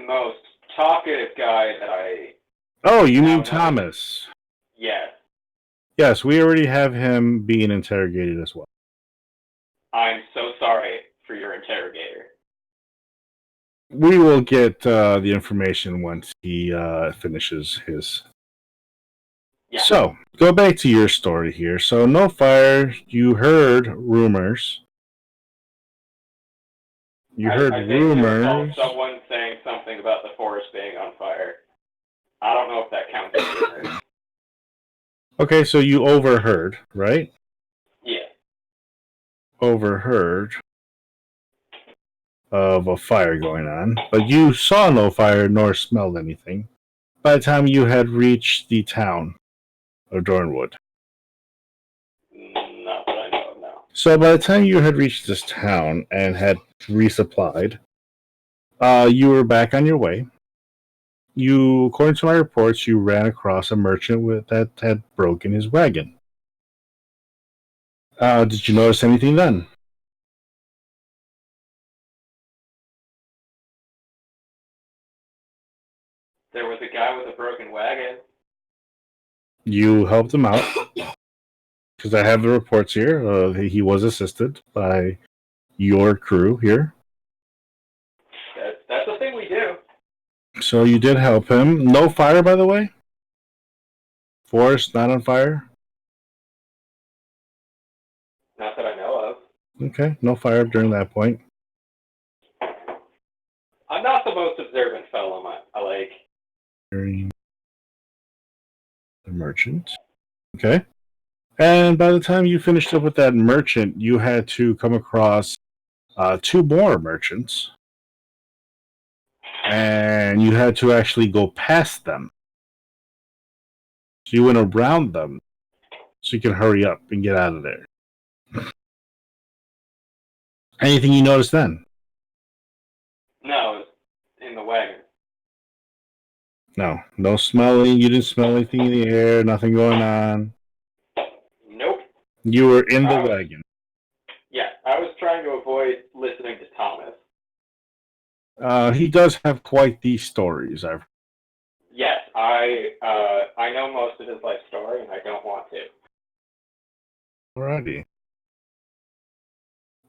most talkative guy that I Oh, you now mean know. Thomas? Yes. Yes, we already have him being interrogated as well. I'm so sorry for your interrogator. We will get the information once he finishes his. Yeah. So, go back to your story here. So, no fire. You heard rumors. You heard I vaguely recall rumors. someone saying something about the forest being on fire. I don't know if that counts as rumors. Okay, so you overheard, right? Yeah. Overheard of a fire going on, but you saw no fire nor smelled anything by the time you had reached the town of Dornwood. Not that I know of now. So by the time you had reached this town and had resupplied, you were back on your way. You, according to my reports, you ran across a merchant that had broken his wagon. Did you notice anything then? There was a guy with a broken wagon. You helped him out because I have the reports here. He was assisted by your crew here. That's the thing we do. So you did help him. No fire, by the way? Forest not on fire? Not that I know of. Okay, no fire during that point. I'm not the most observant fellow, I like. During the merchant. Okay. And by the time you finished up with that merchant, you had to come across two more merchants. And you had to actually go past them. So you went around them so you can hurry up and get out of there. Anything you noticed then? No, it was in the wagon. No smelling. You didn't smell anything in the air. Nothing going on. Nope. You were in the wagon. Yeah, I was trying to avoid listening to Thomas. He does have quite these stories. Yes, I know most of his life story, and I don't want to. Alrighty.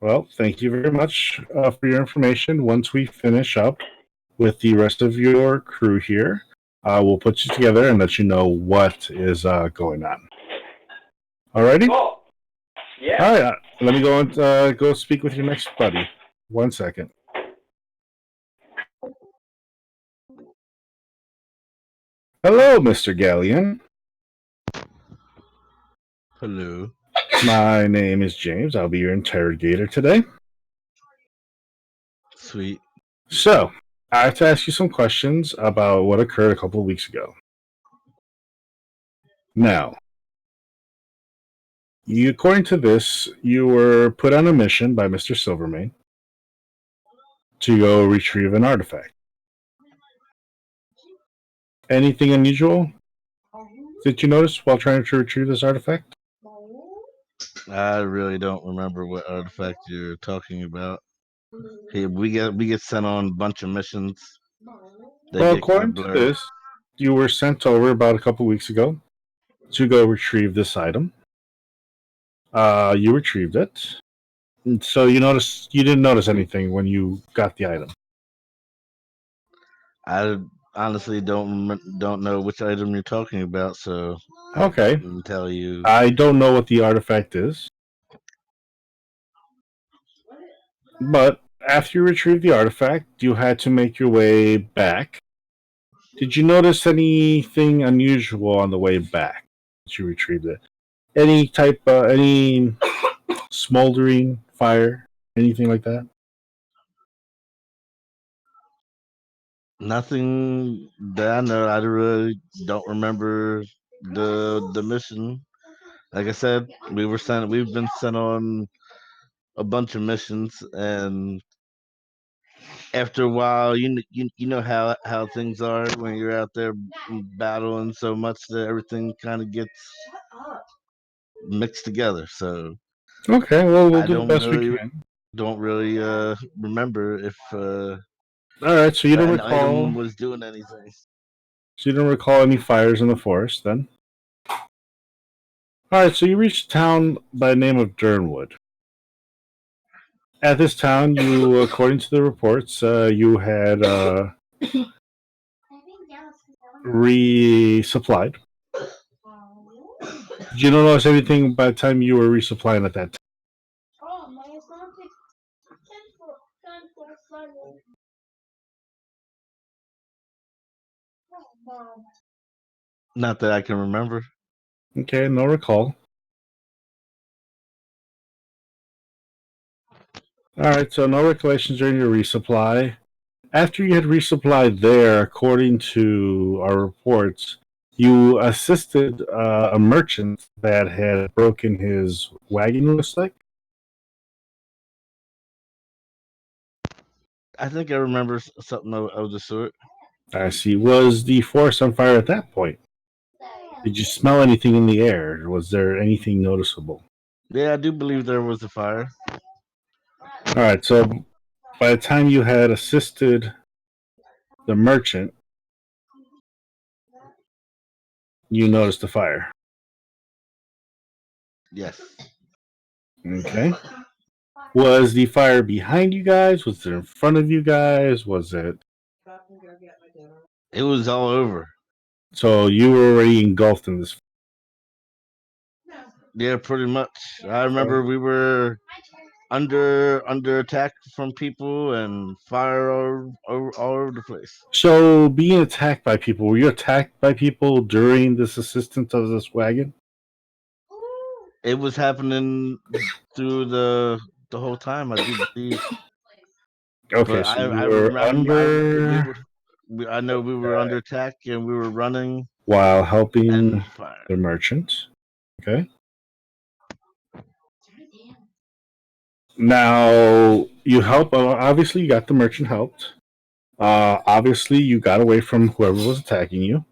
Well, thank you very much for your information. Once we finish up with the rest of your crew here, we'll put you together and let you know what is going on. Alrighty? Cool. Yeah. All right. Let me go and go speak with your next buddy. 1 second. Hello, Mr. Ghaleon. Hello. My name is James. I'll be your interrogator today. Sweet. So, I have to ask you some questions about what occurred a couple of weeks ago. Now, according to this, you were put on a mission by Mr. Silvermane to go retrieve an artifact. Anything unusual that you noticed while trying to retrieve this artifact? I really don't remember what artifact you're talking about. Hey, we get sent on a bunch of missions. Well, according to this, you were sent over about a couple weeks ago to go retrieve this item. You retrieved it. And so you didn't notice anything when you got the item. I honestly don't know which item you're talking about, so okay. I can tell you. I don't know what the artifact is. But after you retrieved the artifact, you had to make your way back. Did you notice anything unusual on the way back as you retrieved it? Any smoldering fire, anything like that? Nothing that I know. I really don't remember the mission. Like I said, we've been sent on a bunch of missions, and after a while, you know how things are when you're out there battling so much that everything kind of gets mixed together. So okay, well, we'll I do the best we can. don't really remember if All right, so you don't an item recall. was doing anything. So you don't recall any fires in the forest, then. All right, so you reach a town by the name of Durnwood. At this town, you, according to the reports, you had resupplied. Did you notice anything by the time you were resupplying at that time? Not that I can remember. Okay, no recall. All right, so no recollections during your resupply. After you had resupplied there, according to our reports, you assisted a merchant that had broken his wagon, looks like. I think I remember something of the sort. I see. Was the forest on fire at that point? Did you smell anything in the air? Was there anything noticeable? Yeah, I do believe there was a fire. All right, so by the time you had assisted the merchant, you noticed the fire. Yes. Okay. Was the fire behind you guys? Was it in front of you guys? Was it? It was all over. So you were already engulfed in this. Yeah, pretty much. I remember we were under attack from people and fire all over the place. So being attacked by people, were you attacked by people during this assistance of this wagon? It was happening through the whole time, I do believe. Okay, But so I you I were remember under I know we were under attack and we were running while and helping fire. the merchant. Okay. Now you help. Obviously, you got the merchant helped. Obviously, you got away from whoever was attacking you.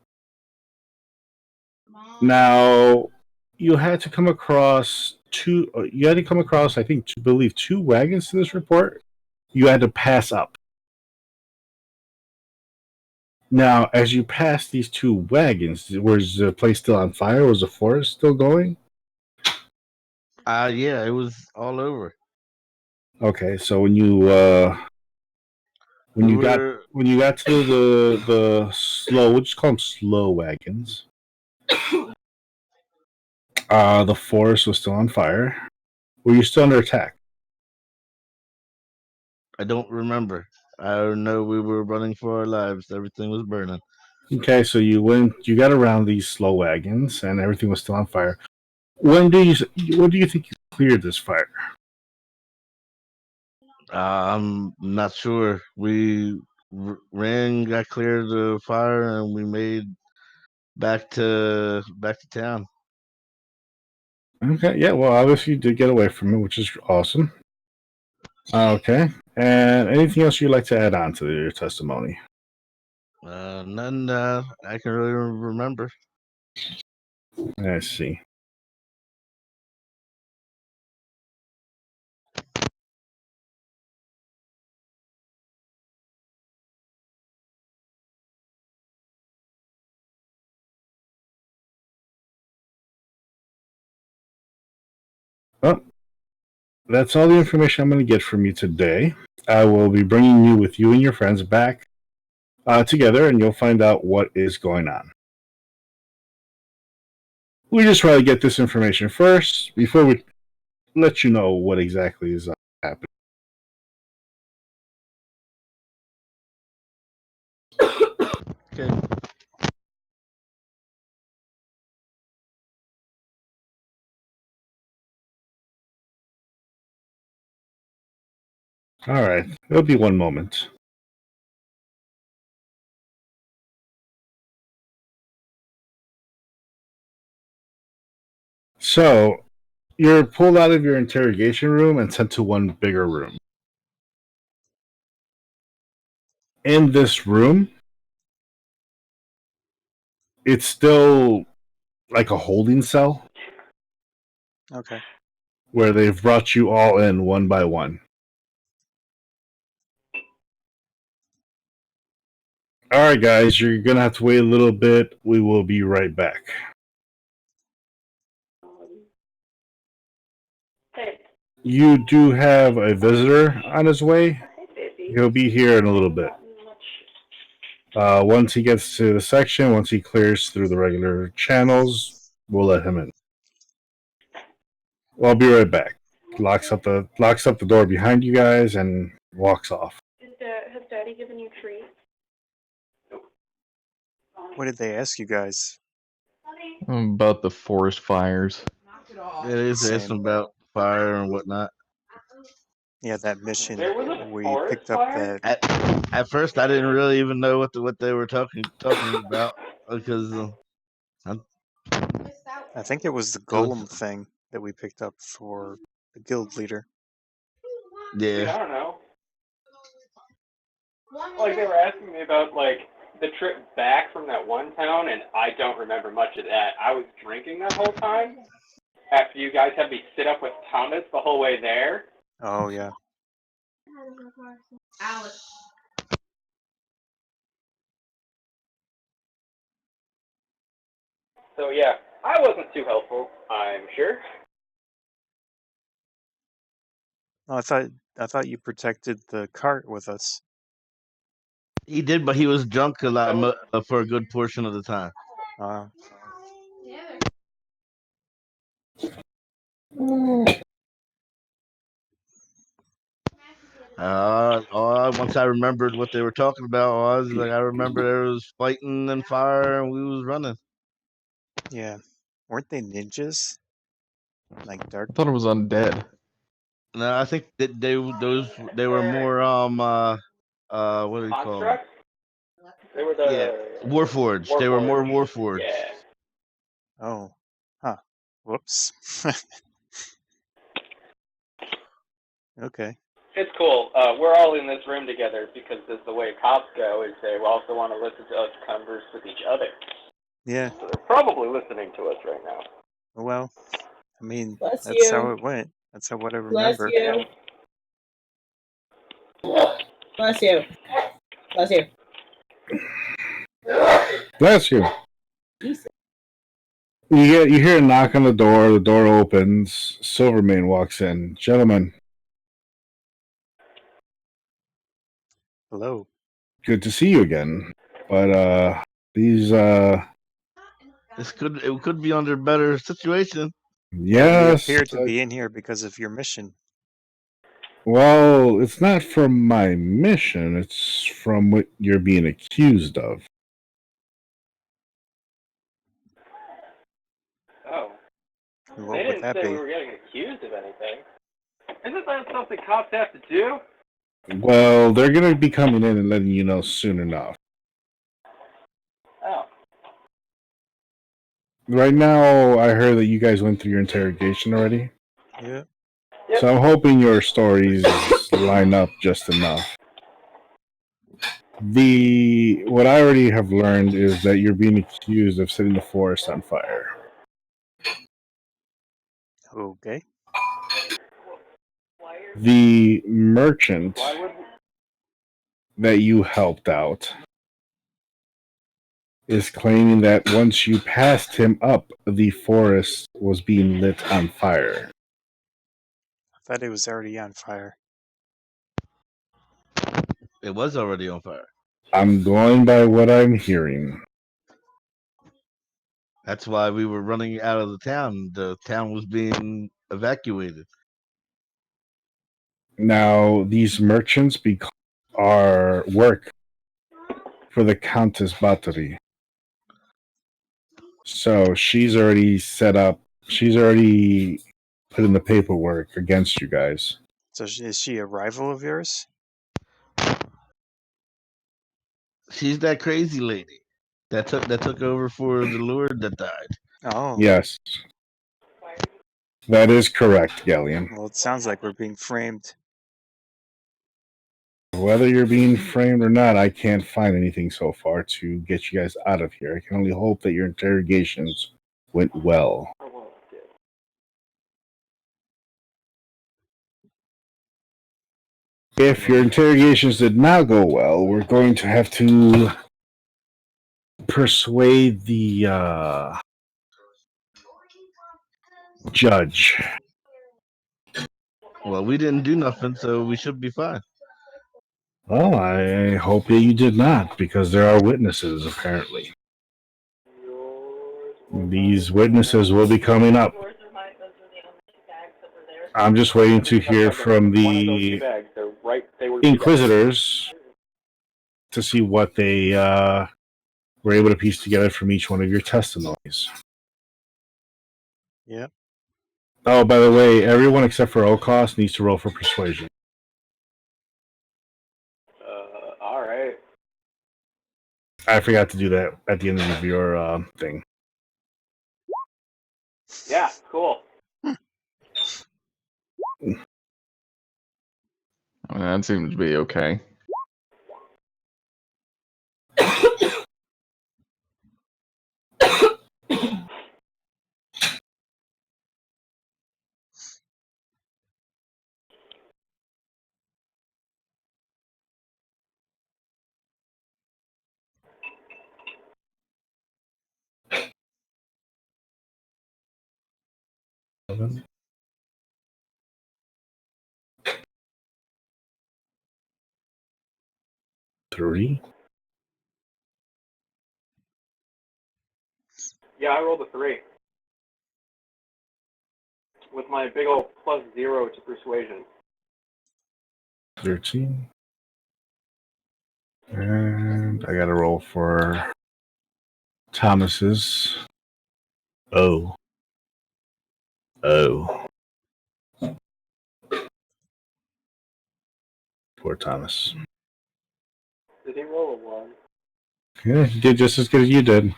Now you had to come across two. You had to come across, I think, to believe two wagons to this report. You had to pass up. Now, as you passed these two wagons, was the place still on fire? Was the forest still going? Yeah, it was all over. Okay, so when you We were when you got to the slow, we'll just call them slow wagons. The forest was still on fire. Were you still under attack? I don't remember. I know we were running for our lives. Everything was burning. Okay, so you got around these slow wagons, and everything was still on fire. When do you think you cleared this fire? I'm not sure. We ran, got clear of the fire, and we made back to town. Okay, yeah, well, obviously you did get away from it, which is awesome. Okay, and anything else you'd like to add on to your testimony? None I can really remember. I see. Well, that's all the information I'm going to get from you today. I will be bringing you with you and your friends back together, and you'll find out what is going on. We just try to get this information first before we let you know what exactly is happening. Okay. All right, it'll be one moment. So, you're pulled out of your interrogation room and sent to one bigger room. In this room, it's still like a holding cell. Okay. Where they've brought you all in one by one. All right, guys, you're gonna have to wait a little bit. We will be right back. Hey, You do have a visitor on his way. He'll be here in a little bit. Once he gets to the section, once he clears through the regular channels, we'll let him in. Well, I'll be right back. Locks up the door behind you guys and walks off. Has Daddy given you treats? What did they ask you guys? About the forest fires. It is Same. asking about fire and whatnot. Yeah, that mission there was a we forest picked up fire? that. At first, I didn't really even know what they were talking about because I think it was the golem thing that we picked up for the guild leader. Dude, yeah. I don't know. Like, they were asking me about, like, the trip back from that one town, and I don't remember much of that. I was drinking that whole time after you guys had me sit up with Thomas the whole way there. Oh yeah. So, yeah, I wasn't too helpful, I'm sure. Oh, I thought you protected the cart with us. He did, but he was drunk a lot for a good portion of the time. Once I remembered what they were talking about, I was like, I remember there was fighting and fire, and we was running. Yeah. Weren't they ninjas? Like dark? I thought it was undead. No, I think that they were more what do you call them? Constructs? They were the... Yeah, Warforged. They were more Warforged. Yeah. Oh. Huh. Whoops. Okay. It's cool. We're all in this room together because this, the way cops go is they also want to listen to us converse with each other. Yeah. So they're probably listening to us right now. Well, I mean, Bless that's you. how it went. That's how what I Bless remember. you. Bless you. Bless you. Bless you. Jesus. You hear a knock on the door. The door opens. Silvermane walks in. Gentlemen, Hello. good to see you again. But these It could be under better situation. yes. We appear to be in here because of your mission. Well, it's not from my mission. It's from what you're being accused of. Oh. What They would didn't that say be? we were getting accused of anything. Isn't that something cops have to do? Well, they're going to be coming in and letting you know soon enough. Oh. Right now, I heard that you guys went through your interrogation already. Yeah. Yep. So I'm hoping your stories line up just enough. What I already have learned is that you're being accused of setting the forest on fire. Okay. The merchant Why would... that you helped out is claiming that once you passed him up, the forest was being lit on fire. I thought it was already on fire. It was already on fire. I'm going by what I'm hearing. That's why we were running out of the town. The town was being evacuated. Now, these merchants are work for the Countess Battery. So she's already set up. She's already put in the paperwork against you guys. So is she a rival of yours? She's that crazy lady that took over for the Lord that died. Oh. Yes. That is correct, Ghaleon. Well, it sounds like we're being framed. Whether you're being framed or not, I can't find anything so far to get you guys out of here. I can only hope that your interrogations went well. If your interrogations did not go well, we're going to have to persuade the judge. Well, we didn't do nothing, so we should be fine. Well, I hope that you did not, because there are witnesses, apparently. These witnesses will be coming up. I'm just waiting to hear from the Inquisitors to see what they were able to piece together from each one of your testimonies. Yep. Oh, by the way, everyone except for O'Koss needs to roll for persuasion. All right. I forgot to do that at the end of your thing. Yeah, cool. That seems to be okay. Three. Yeah, I rolled a 3. With my big old +0 to persuasion. 13. And I gotta roll for Thomas's. Oh. Poor Thomas. Did he roll a 1? Yeah, he did just as good as you did.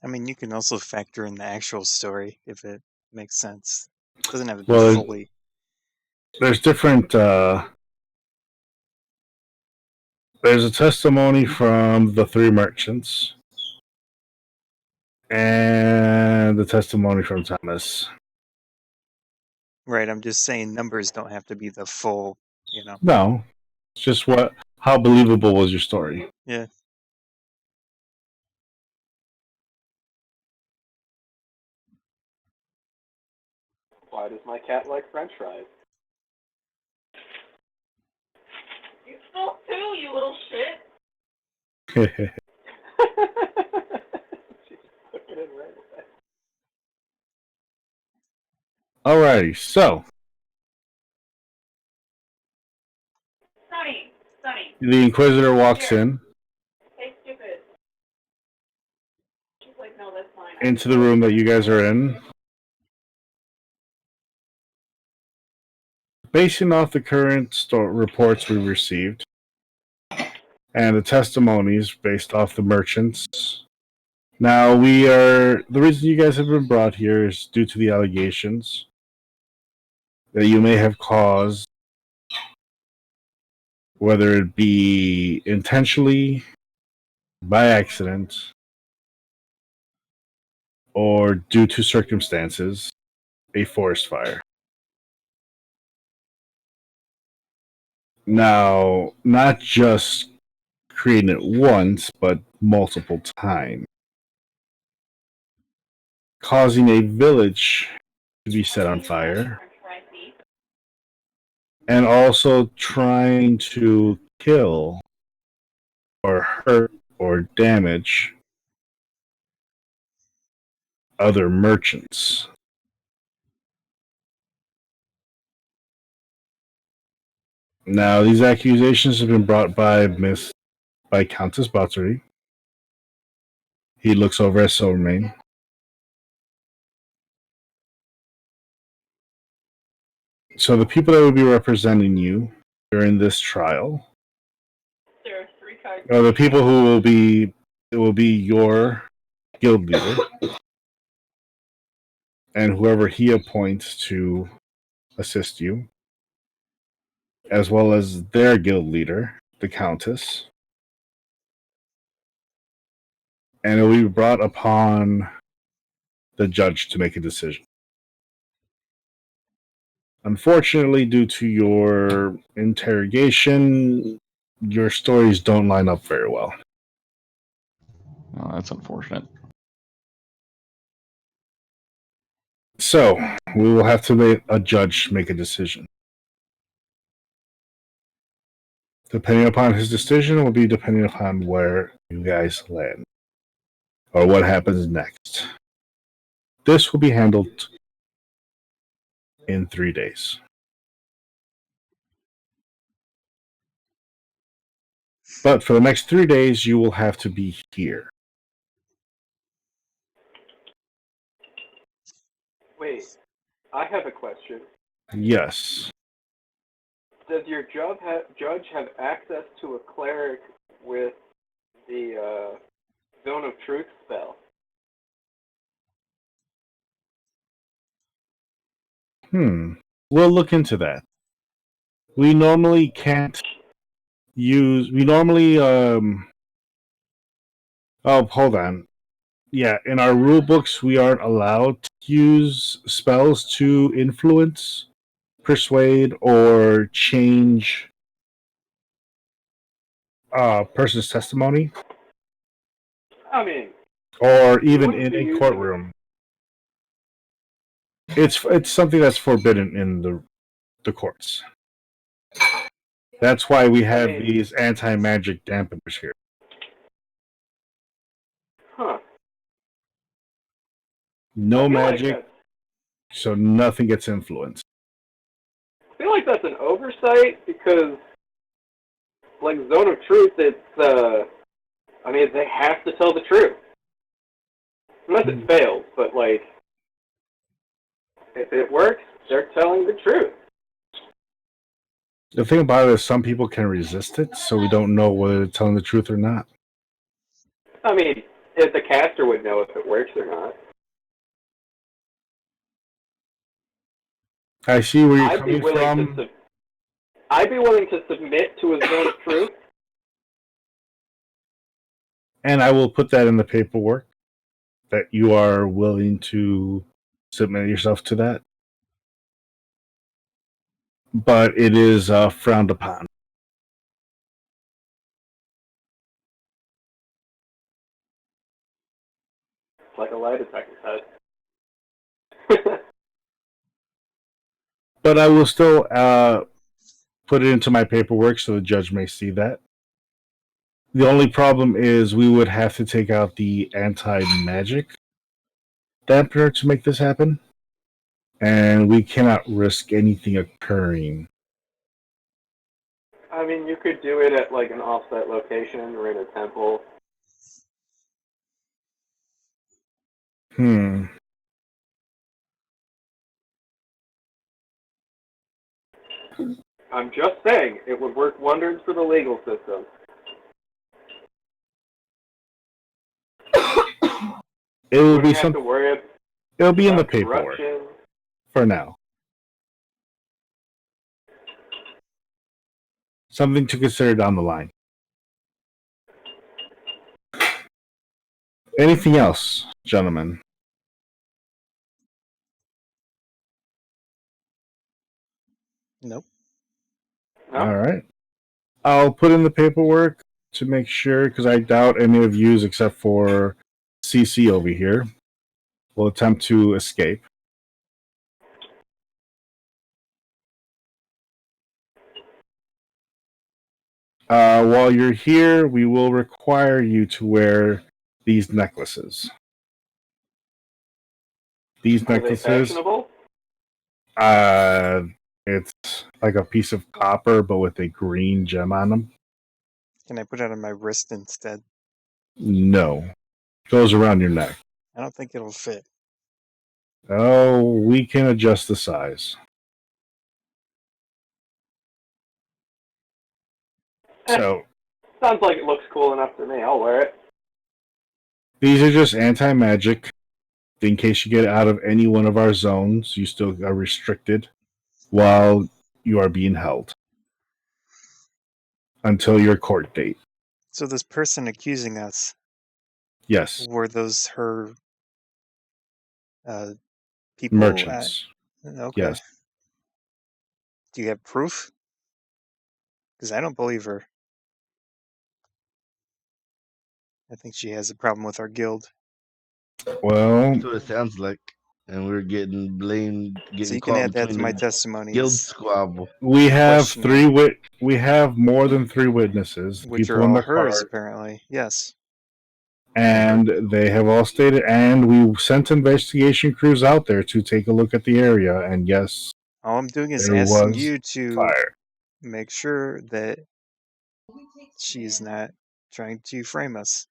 I mean, you can also factor in the actual story if it makes sense. It doesn't have to be Well, fully. there's different. There's a testimony from the 3 merchants, and the testimony from Thomas. Right, I'm just saying numbers don't have to be the full, No, it's just how believable was your story? Yeah. Why does my cat like French fries? You stole 2, you little shit. She's looking in right away. Alrighty, so Sonny. the Inquisitor walks in Hey, stupid. She's like, no, that's mine. into the room that you guys are in. Basing off the current reports we've received and the testimonies based off the merchants. Now, the reason you guys have been brought here is due to the allegations that you may have caused, whether it be intentionally, by accident, or due to circumstances, a forest fire. Now, not just creating it once, but multiple times, causing a village to be set on fire, and also trying to kill or hurt or damage other merchants. Now, these accusations have been brought by Countess Bathory. He looks over at Silvermane. So the people that will be representing you during this trial There are 3 cards. are the people who will be your guild leader and whoever he appoints to assist you, as well as their guild leader, the Countess. And it will be brought upon the judge to make a decision. Unfortunately, due to your interrogation, your stories don't line up very well. Oh, that's unfortunate. So, we will have to make a judge make a decision. Depending upon his decision will be depending upon where you guys land. Or what happens next. This will be handled in 3 days. But for the next 3 days, you will have to be here. Wait, I have a question. Yes. Does your judge have access to a cleric with the Zone of Truth spell? We'll look into that. We normally can't use. We normally. Oh, hold on. Yeah, in our rule books, we aren't allowed to use spells to influence, persuade, or change a person's testimony. I mean, Or even in be a using courtroom. It's something that's forbidden in the courts. That's why we have these anti-magic dampeners here. Huh. No I feel magic, like so nothing gets influenced. I feel like that's an oversight because, like, Zone of Truth, it's, I mean, they have to tell the truth. Unless it fails, but, like, if it works, they're telling the truth. The thing about it is some people can resist it, so we don't know whether they're telling the truth or not. I mean, if the caster would know if it works or not. I see where you're coming from. I'd be willing to submit to a Zone of Truth. And I will put that in the paperwork, that you are willing to submit yourself to that. But it is frowned upon. It's like a lie detector test. But I will still put it into my paperwork so the judge may see that. The only problem is we would have to take out the anti-magic dampener to make this happen. And we cannot risk anything occurring. I mean, you could do it at, like, an offset location or in a temple. I'm just saying, it would work wonders for the legal system. It will be something. It'll be in the paperwork for now. Something to consider down the line. Anything else, gentlemen? Nope. No? All right. I'll put in the paperwork to make sure, because I doubt any of you, except for CC over here, will attempt to escape. While you're here, we will require you to wear these necklaces. These necklaces. Are they fashionable? It's like a piece of copper, but with a green gem on them. Can I put it on my wrist instead? No. Goes around your neck. I don't think it'll fit. Oh, we can adjust the size. So, sounds like it looks cool enough to me. I'll wear it. These are just anti-magic. In case you get out of any one of our zones, you still are restricted while you are being held until your court date. So this person accusing us, yes, were those her people? Merchants. Okay. Yes. Do you have proof? Because I don't believe her. I think she has a problem with our guild. Well, That's what it sounds like. And we're getting blamed, So getting you can caught add that to between my the testimony, guild squabble. we have questioning. we have more than 3 witnesses, Which people are in all the hers, cart, apparently. Yes. and they have all stated. And we sent investigation crews out there to take a look at the area. And yes, All I'm doing is there asking was you to fire. make sure that she's not trying to frame us.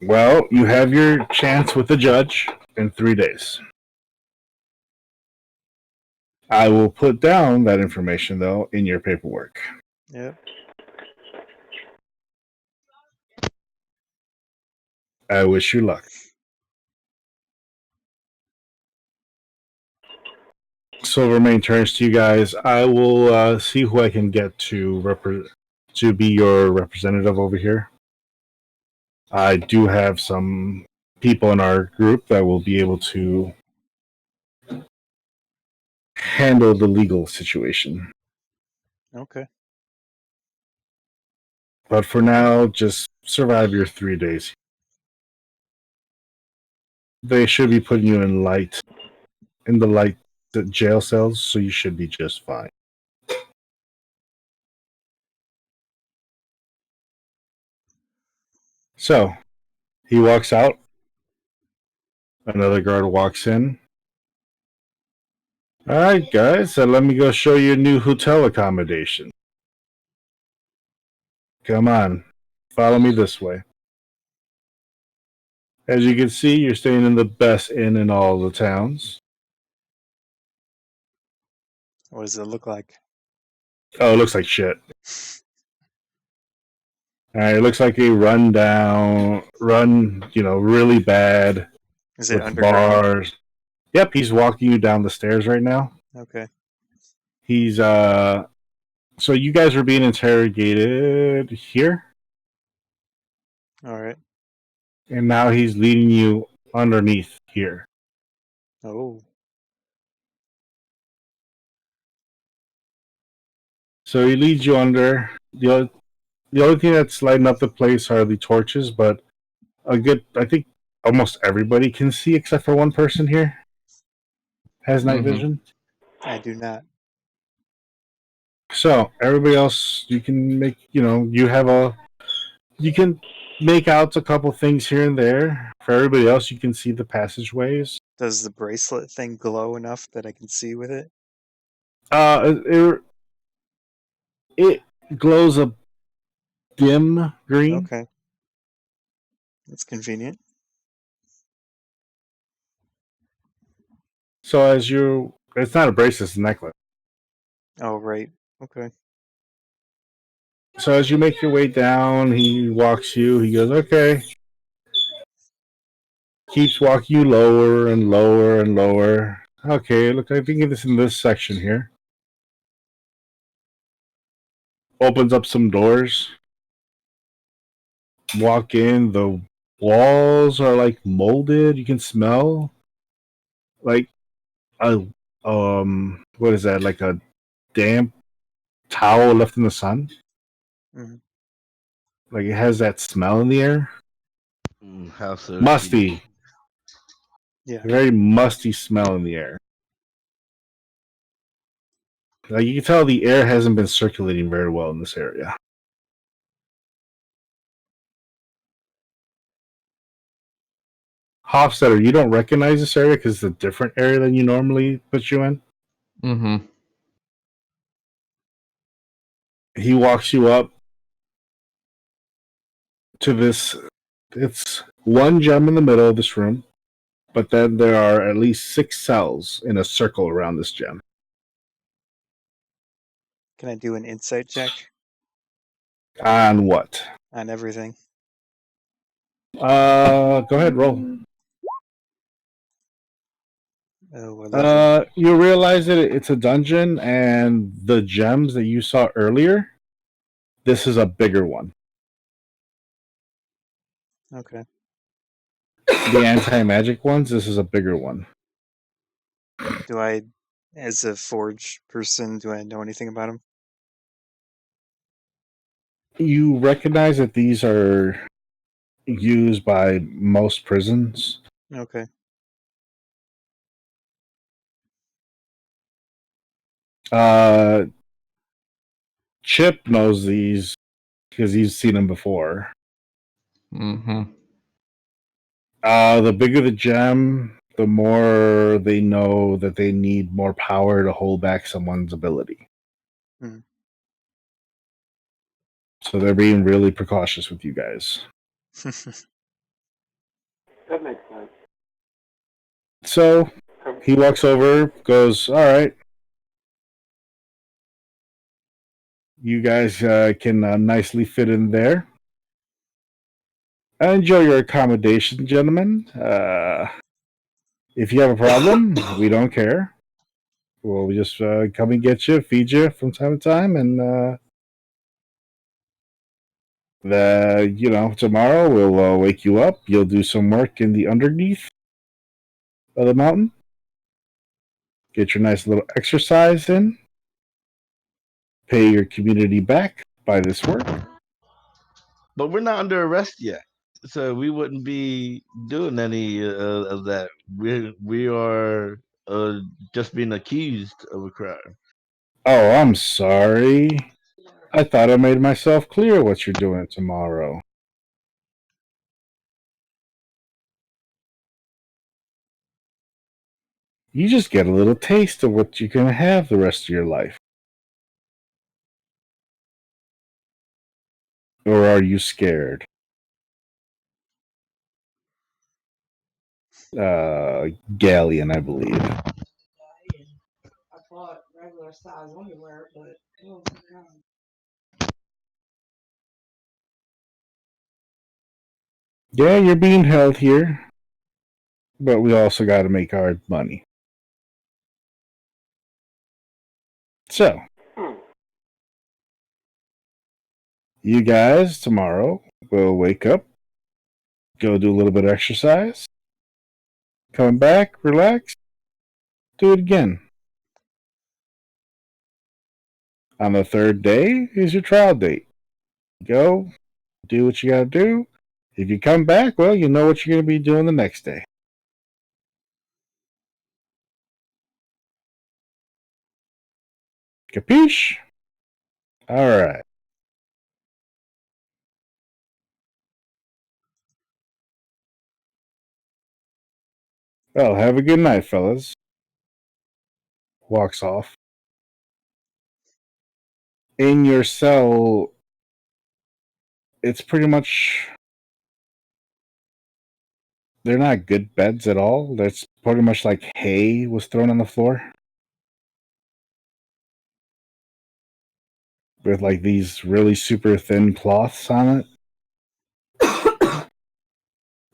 Well, you have your chance with the judge in 3 days. I will put down that information, though, in your paperwork. Yep. I wish you luck. Silvermane turns to you guys. I will see who I can get to be your representative over here. I do have some people in our group that will be able to handle the legal situation. Okay. But for now, just survive your 3 days. They should be putting you in the light jail cells, so you should be just fine. So, he walks out. Another guard walks in. All right, guys, so let me go show you a new hotel accommodation. Come on, follow me this way. As you can see, you're staying in the best inn in all the towns. What does it look like? Oh, it looks like shit. All right, it looks like a really bad. Is it with underground? bars. Yep, he's walking you down the stairs right now. Okay. He's so you guys are being interrogated here, All right. and now he's leading you underneath here. Oh. So he leads you under. The only thing that's lighting up the place are the torches, but I think almost everybody can see except for one person here has night vision. I do not. So everybody else, you can make, you can make out a couple things here and there. For everybody else, you can see the passageways. Does the bracelet thing glow enough that I can see with it? It glows a dim green. Okay. That's convenient. So it's not a bracelet, it's a necklace. Oh, right. Okay. So as you make your way down, he walks you. He goes, okay. Keeps walking you lower and lower and lower. Okay, look, I think it's in this section here. Opens up some doors. Walk in. The walls are like molded. You can smell like a what is that? Like a damp towel left in the sun. Mm-hmm. Like it has that smell in the air. How so? Musty. Yeah. Very musty smell in the air. Like you can tell the air hasn't been circulating very well in this area. Hofstetter, you don't recognize this area because it's a different area than you normally put you in. Mm-hmm. He walks you up to this. It's one gem in the middle of this room, but then there are at least 6 cells in a circle around this gem. Can I do an insight check On what? on everything? Go ahead, roll. Oh, 11. You realize that it's a dungeon, and the gems that you saw earlier, this is a bigger one. Okay. The anti-magic ones, this is a bigger one. Do I As a forge person, do I know anything about him? You recognize that these are used by most prisons. Okay. Chip knows these because he's seen them before. Mm-hmm. The bigger the gem, the more they know that they need more power to hold back someone's ability. Hmm. So they're being really precautious with you guys. That makes sense. So he walks over, goes, all right. You guys can nicely fit in there. Enjoy your accommodation, gentlemen. If you have a problem, we don't care. We'll just come and get you, feed you from time to time, and tomorrow we'll wake you up. You'll do some work in the underneath of the mountain. Get your nice little exercise in. Pay your community back by this work. But we're not under arrest yet, so we wouldn't be doing any of that. We are just being accused of a crime. Oh, I'm sorry. I thought I made myself clear what you're doing tomorrow. You just get a little taste of what you're going to have the rest of your life. Or are you scared? Ghaleon, I believe. I bought regular size underwear, but oh my god. Yeah, you're being held here, but we also got to make our money. So, you guys tomorrow will wake up, go do a little bit of exercise, come back, relax, do it again. On the third day is your trial date. Go, do what you got to do. If you come back, well, you know what you're going to be doing the next day. Capiche? All right. Well, have a good night, fellas. Walks off. In your cell, it's pretty much... They're not good beds at all. That's pretty much like hay was thrown on the floor. With like these really super thin cloths on it.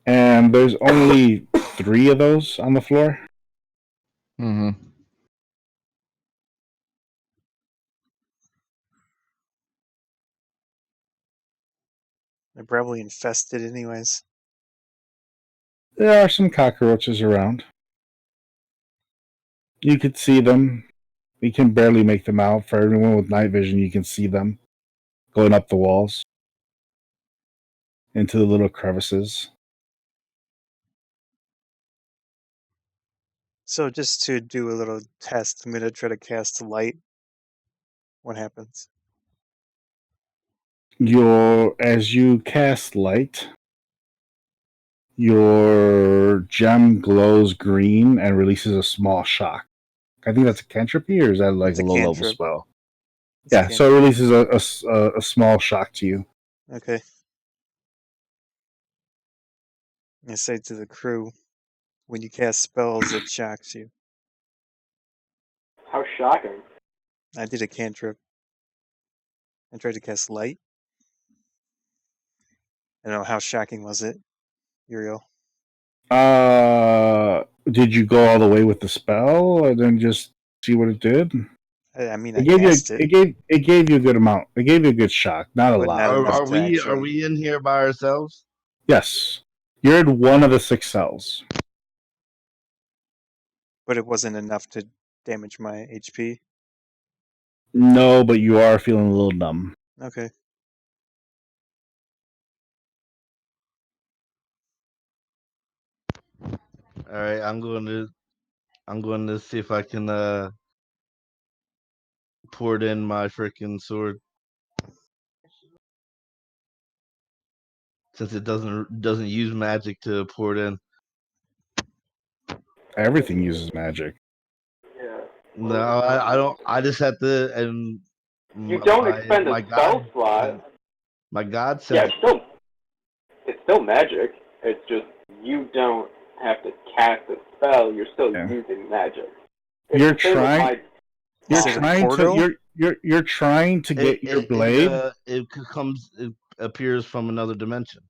And there's only 3 of those on the floor. Mm-hmm. They're probably infested anyways. There are some cockroaches around. You could see them. You can barely make them out. For everyone with night vision, you can see them going up the walls into the little crevices. So just to do a little test, I'm going to try to cast light. What happens? As you cast light, your gem glows green and releases a small shock. I think that's a cantrip, or is that like It's a a low-level cantrip. spell? It's a Yeah, so it releases a small shock to you. Okay. I say to the crew, when you cast spells, it shocks you. How shocking. I did a cantrip. I tried to cast light. I don't know, how shocking was it, Uriel? Did you go all the way with the spell and then just see what it did? I mean, It I gave you cast it, it gave you a good amount. It gave you a good shock, not a but lot. not enough Are to we actually... in here by ourselves? Yes, you're in one of the 6 cells. But it wasn't enough to damage my HP? No, but you are feeling a little numb. Okay. All right, I'm going to see if I can pour it in my freaking sword. Since it doesn't use magic to pour it in. Everything uses magic. Yeah. No, I don't. I just have to. And You don't expend a spell slot. My God Yeah, said. it's still magic. It's just you don't have to cast a spell. You're still using magic. You're trying to get your blade. It appears from another dimension.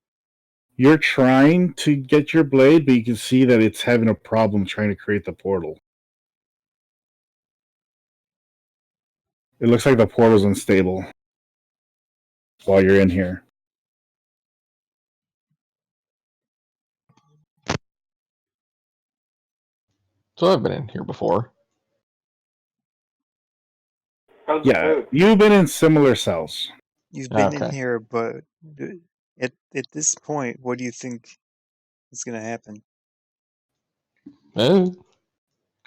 You're trying to get your blade, but you can see that it's having a problem trying to create the portal. It looks like the portal's unstable while you're in here. So I've been in here before. Yeah, you've been in similar cells. You've been in here, but at this point, what do you think is going to happen? Could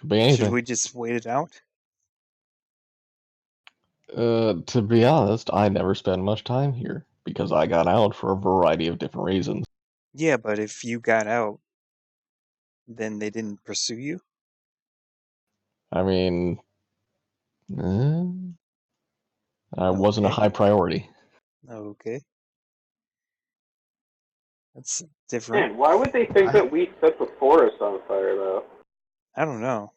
be anything. Should we just wait it out? To be honest, I never spend much time here because I got out for a variety of different reasons. Yeah, but if you got out, then they didn't pursue you? I mean, I wasn't a high priority. Okay. That's different. Man, why would they think that we set the forest on fire, though? I don't know.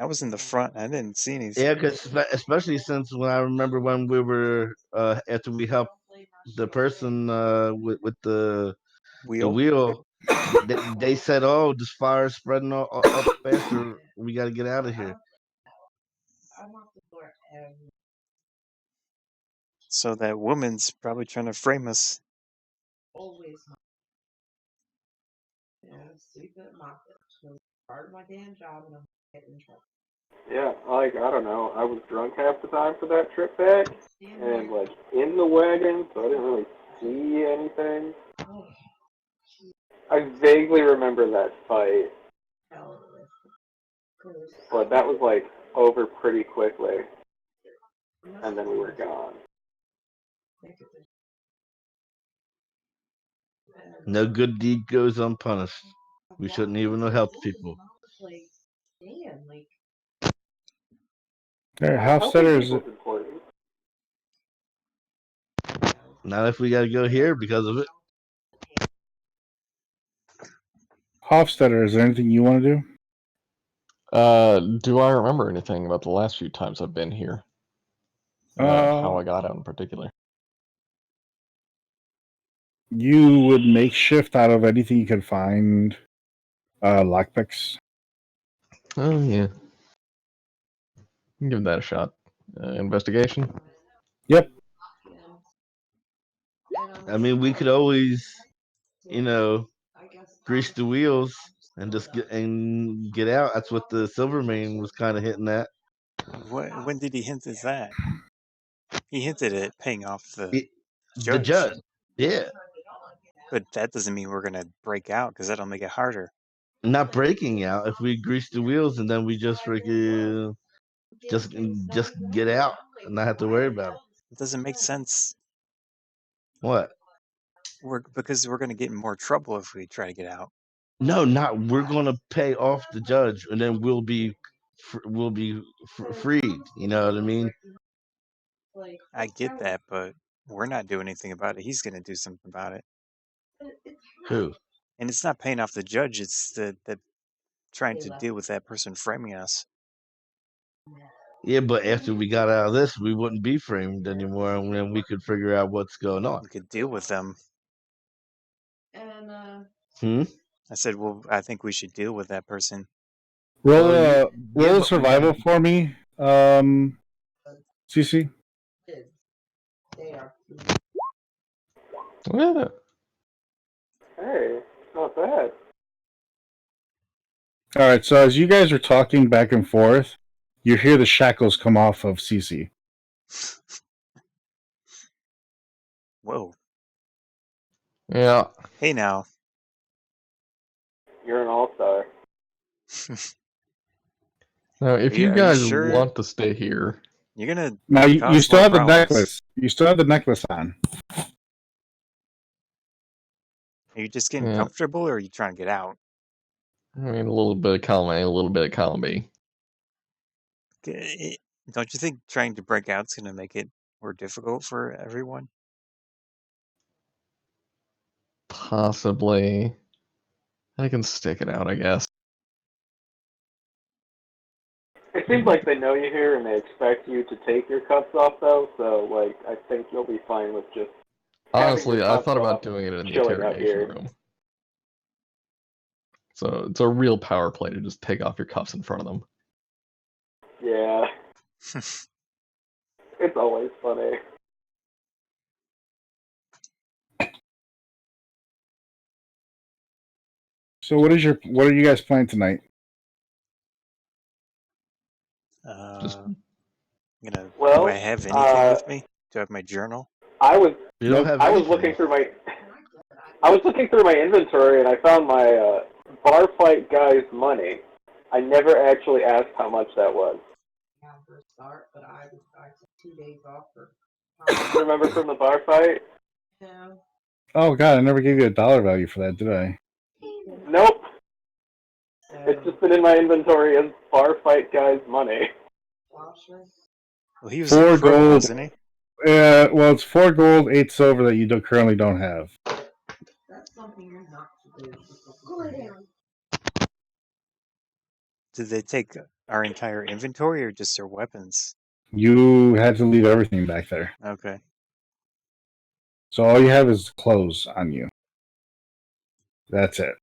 I was in the front. I didn't see anything. Yeah, because especially since when I remember when we were after we helped the person with the wheel, they said, "Oh, this fire is spreading up faster. We got to get out of here." So that woman's probably trying to frame us. Always. Yeah, sleep at my part of my damn job and I'm getting in trouble. Yeah, like, I don't know. I was drunk half the time for that trip back, and, like, in the wagon, so I didn't really see anything. I vaguely remember that fight, but that was, like, over pretty quickly, and then we were gone. No good deed goes unpunished. We shouldn't even have helped people. Hofstetter is important. Not if we got to go here because of it. Hofstetter, is there anything you want to do? Do I remember anything about the last few times I've been here? How I got out in particular? You would make shift out of anything you could find. Lockpicks. Oh, yeah. Give that a shot. Investigation? Yep. I mean, we could always, grease the wheels and just get out. That's what the Silvermane was kind of hitting at. When did he hint at that? He hinted at paying off the judge. The judge, yeah. But that doesn't mean we're gonna break out because that'll make it harder. Not breaking out if we grease the wheels and then we just freaking just get out and not have to worry about it. It doesn't make sense. What? Because we're gonna get in more trouble if we try to get out. No, not. We're gonna pay off the judge and then we'll be freed. You know what I mean? I get that, but we're not doing anything about it. He's gonna do something about it. Who? And it's not paying off the judge. It's the trying to deal with that person framing us. Yeah, but after we got out of this, we wouldn't be framed anymore, and then we could figure out what's going on. We could deal with them. I said, well, I think we should deal with that person. Roll roll survival for me, CC. Yeah. Hey, not bad. All right, so as you guys are talking back and forth, you hear the shackles come off of Cece. Whoa. Yeah. Hey now. You're an all-star. Now, if Are you you guys sure? want to stay here, You're gonna Now you cause still more have the problems. necklace. You still have the necklace on. Are you just getting Yeah. comfortable, or are you trying to get out? I mean, a little bit of column A, a little bit of column B. Don't you think trying to break out is gonna make it more difficult for everyone? Possibly. I can stick it out, I guess. It seems like they know you here and they expect you to take your cuffs off, though. So, like, I think you'll be fine with just Honestly, I cuffs thought about off, doing it in the chilling out interrogation here. room. So it's a real power play to just take off your cuffs in front of them. Yeah, it's always funny. So what are you guys planning tonight? Just do I have anything with me? Do I have my journal? I was You don't have I was anything. looking through my inventory and I found my bar fight guy's money. I never actually asked how much that was. For a start, but I took 2 days off for. Remember from the bar fight? Yeah. Oh god, I never gave you a dollar value for that, did I? Nope. It's just been in my inventory as bar fight guy's money. Well, he was 4 a pro, gold. wasn't he? Well, it's 4 gold, 8 silver that you currently don't have. That's something you're not to do. Go down. Did they take our entire inventory or just our weapons? You had to leave everything back there. Okay. So all you have is clothes on you. That's it.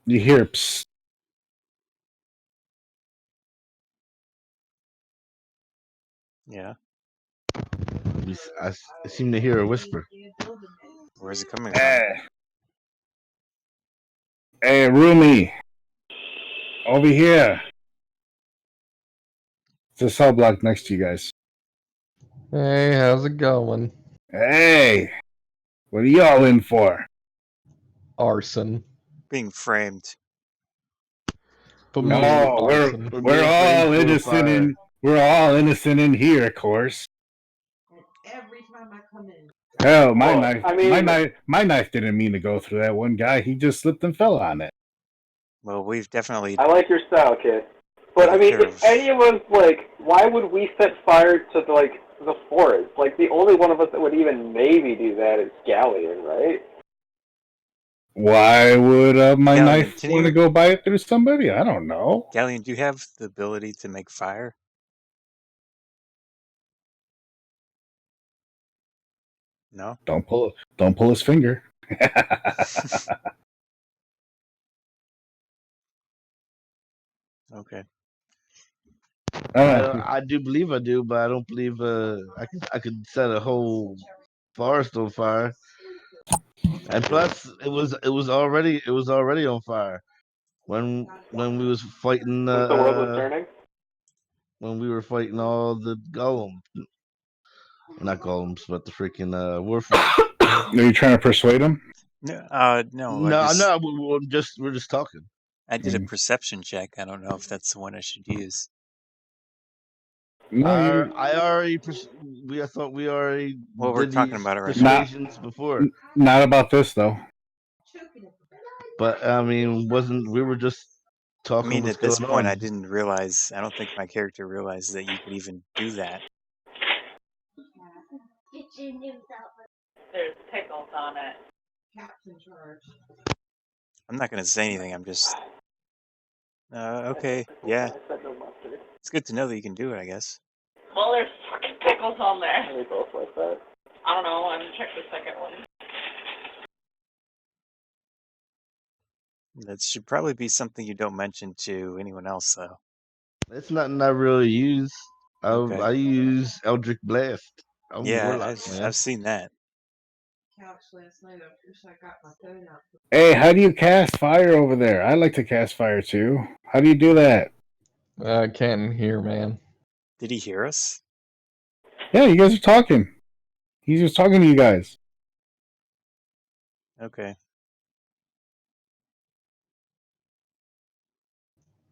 You hear psst. Yeah. I seem to hear a whisper. Where's it coming from? Hey, Rumi. Over here. It's a cell block next to you guys. Hey, how's it going? Hey. What are y'all in for? Arson. Being framed. No, arson. we're all innocent in here, of course. Every time I come in. Hell, my knife didn't mean to go through that one guy. He just slipped and fell on it. Well, we've definitely. I like your style, kid. But I mean, if any of us, like, why would we set fire to the forest? Like, the only one of us that would even maybe do that is Ghaleon, right? Why would my Ghaleon, knife want to go by it through somebody? I don't know. Ghaleon, do you have the ability to make fire? No. Don't pull his finger. Okay. I do believe I do, but I don't believe I could set a whole forest on fire. And plus, it was already on fire when we was fighting. Since the world was turning. When we were fighting all the golems, not golems, but the freaking warframes. Are you trying to persuade him? No. No, we're just talking. I did a perception check. I don't know if that's the one I should use. No, I thought we already. Well, we're talking about it right now. Before. Not about this though. But I mean, we were just talking? I mean, what's at this going point, on. I didn't realize. I don't think my character realized that you could even do that. There's pickles on it. Captain charge. I'm not going to say anything. I'm just. Okay. Yeah. It's good to know that you can do it, I guess. Well, there's fucking pickles on there. We both like that. I don't know. I'm gonna check the second one. That should probably be something you don't mention to anyone else, though. It's nothing I really use. Okay. I use Eldritch Blast. Yeah, I've seen that. Couch last night. I wish I got my phone out. Hey, how do you cast fire over there? I like to cast fire too. How do you do that? I can't hear, man. Did he hear us? Yeah, you guys are talking. He's just talking to you guys. Okay.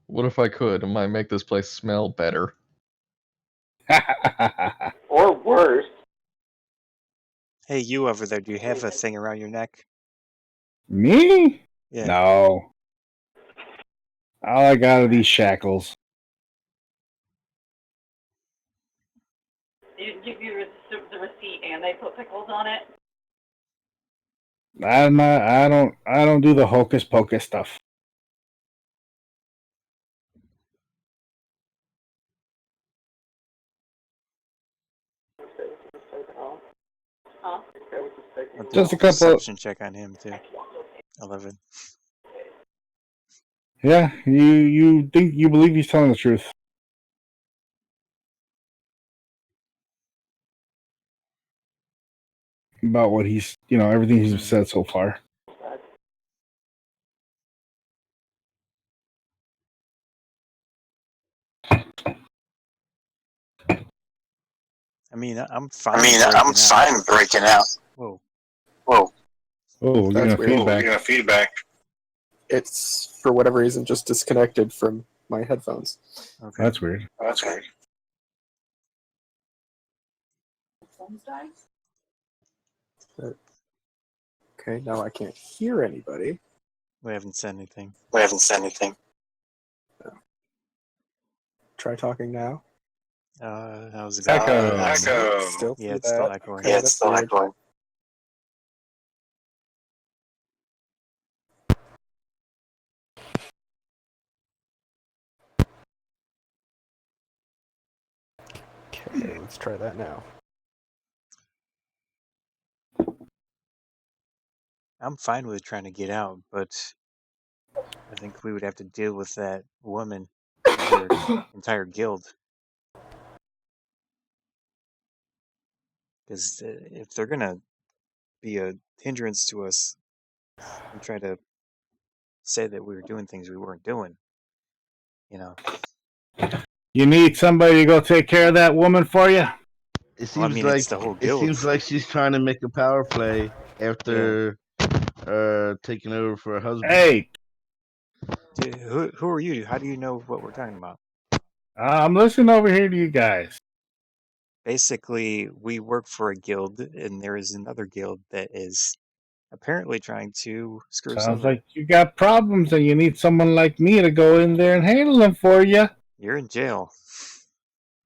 What if I could? It might make this place smell better. Or worse. Hey, you over there, do you have a thing around your neck? Me? Yeah. No. All I got are these shackles. You give you the receipt and they put pickles on it. I don't do the hocus pocus stuff. Huh? I'll do Just a a couple. perception check on him too. 11. Yeah, you think you believe he's telling the truth. About what he's, everything he's said so far. I mean, I'm fine breaking out. Whoa. Oh, we're That's getting weird. feedback. It's, for whatever reason, just disconnected from my headphones. Okay. That's weird. Okay, now I can't hear anybody. We haven't said anything. Try talking now. How's it Echo. going? Still Yeah, through it's still that. echoing. Okay, that's weird. Okay, let's try that now. I'm fine with trying to get out, but I think we would have to deal with that woman and her entire guild. Because if they're going to be a hindrance to us and try to say that we were doing things we weren't doing, You need somebody to go take care of that woman for you? It seems Well, I mean, like it's the whole it guild. seems like she's trying to make a power play after taking over for her husband. Hey, Dude, who are you? How do you know what we're talking about? I'm listening over here to you guys. Basically, we work for a guild, and there is another guild that is apparently trying to screw us Sounds over. like you got problems and you need someone like me to go in there and handle them for you. You're in jail.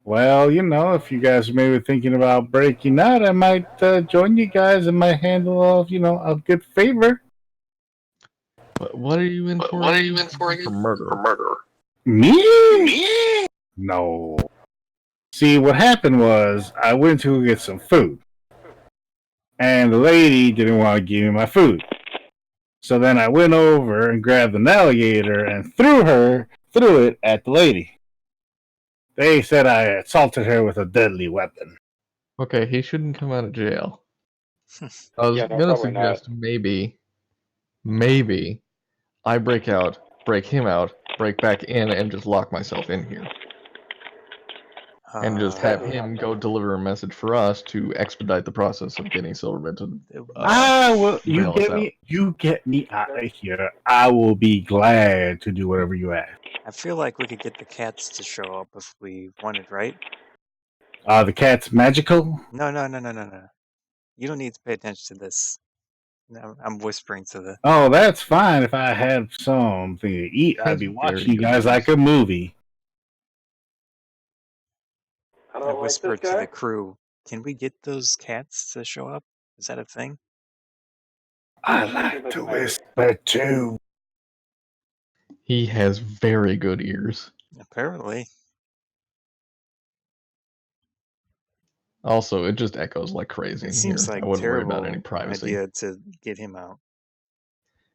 Well, if you guys are maybe thinking about breaking out, I might join you guys in my handle of, a good favor. What are you in for? What are you in for? For murder. Me? No. See, what happened was I went to get some food, and the lady didn't want to give me my food. So then I went over and grabbed an alligator and threw it at the lady. They said I assaulted her with a deadly weapon. Okay, he shouldn't come out of jail. I was Yeah, no, gonna probably not. suggest maybe I break out, break him out, break back in, and just lock myself in here. And just have him go deliver a message for us to expedite the process of getting Silverbit to You get me out of here. I will be glad to do whatever you ask. I feel like we could get the cats to show up if we wanted, right? The cat's magical? No. You don't need to pay attention to this. No, I'm whispering to the... Oh, that's fine. If I had something to eat, I'd be watching you guys like a movie. I whispered to the crew, can we get those cats to show up? Is that a thing? I like to whisper too. He has very good ears. Apparently. Also, it just echoes like crazy in here. Seems like I wouldn't worry about terrible any privacy. idea to get him out.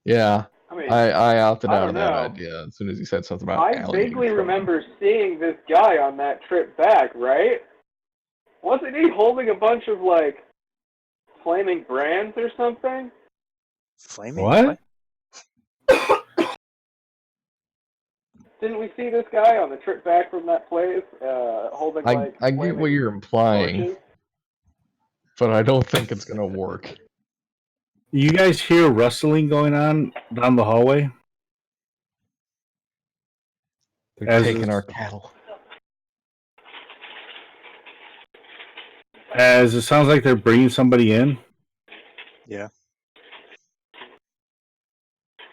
Yeah, I opted out of that know. idea as soon as he said something about I vaguely remember seeing this guy on that trip back, right? Wasn't he holding a bunch of, like, flaming brands or something? Flaming What? Didn't we see this guy on the trip back from that place, holding, like, I get what flaming you're implying, torches? but I don't think it's gonna work. You guys hear rustling going on down the hallway? They're As taking is- our cattle. As it sounds like they're bringing somebody in. Yeah.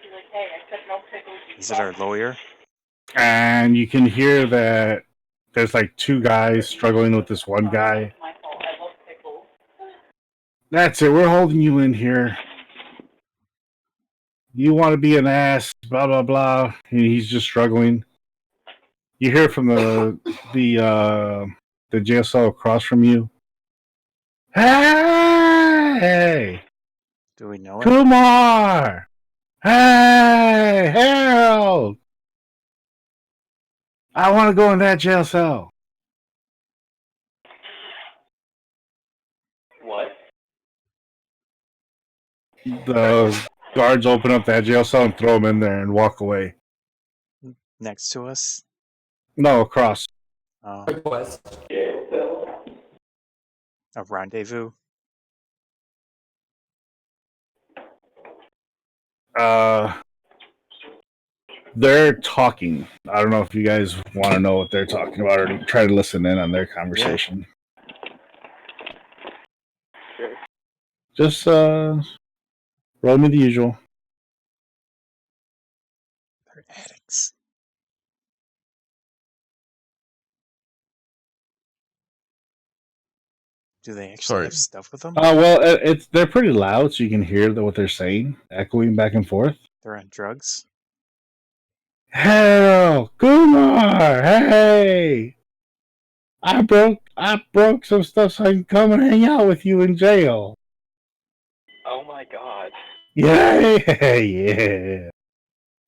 He's like, hey, I took no pickles. Is it our lawyer? And you can hear that there's like two guys struggling with this one guy. My fault. I love pickles. That's it. We're holding you in here. You want to be an ass, blah blah blah. And he's just struggling. You hear from the jail cell across from you. Hey, Do we know him? Kumar! Hey, Harold! I want to go in that jail cell. What? The guards open up that jail cell and throw him in there and walk away. Next to us? No, across. Oh, West. a rendezvous? They're talking. I don't know if you guys want to know what they're talking about or try to listen in on their conversation. Sure. Just roll me the usual. They're addicts. Do they actually Sorry. have stuff with them? Well, they're pretty loud, so you can hear what they're saying, echoing back and forth. They're on drugs? Harold, Kumar, hey! I broke some stuff so I can come and hang out with you in jail. Oh my god. Yeah, yeah.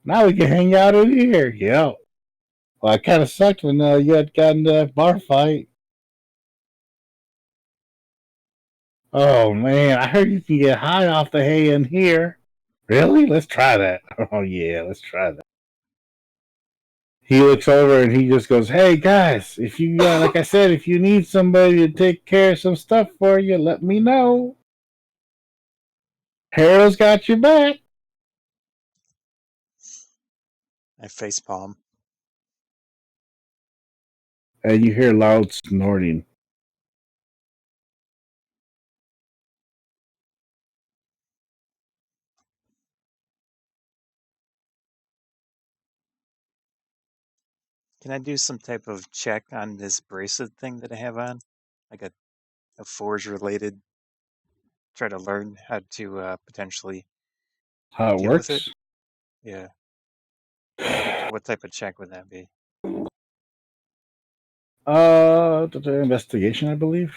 Now we can hang out in here. Yeah. Well, it kind of sucked when you had gotten that bar fight. Oh man, I heard you can get high off the hay in here. Really? Let's try that. Oh yeah, let's try that. He looks over and he just goes, "Hey guys, if you like I said, if you need somebody to take care of some stuff for you, let me know. Harold's got your back." I facepalm. And you hear loud snorting. Can I do some type of check on this bracelet thing that I have on? Like a forge related? Try to learn how to potentially How it deal with works? it? Yeah. What type of check would that be? The investigation, I believe.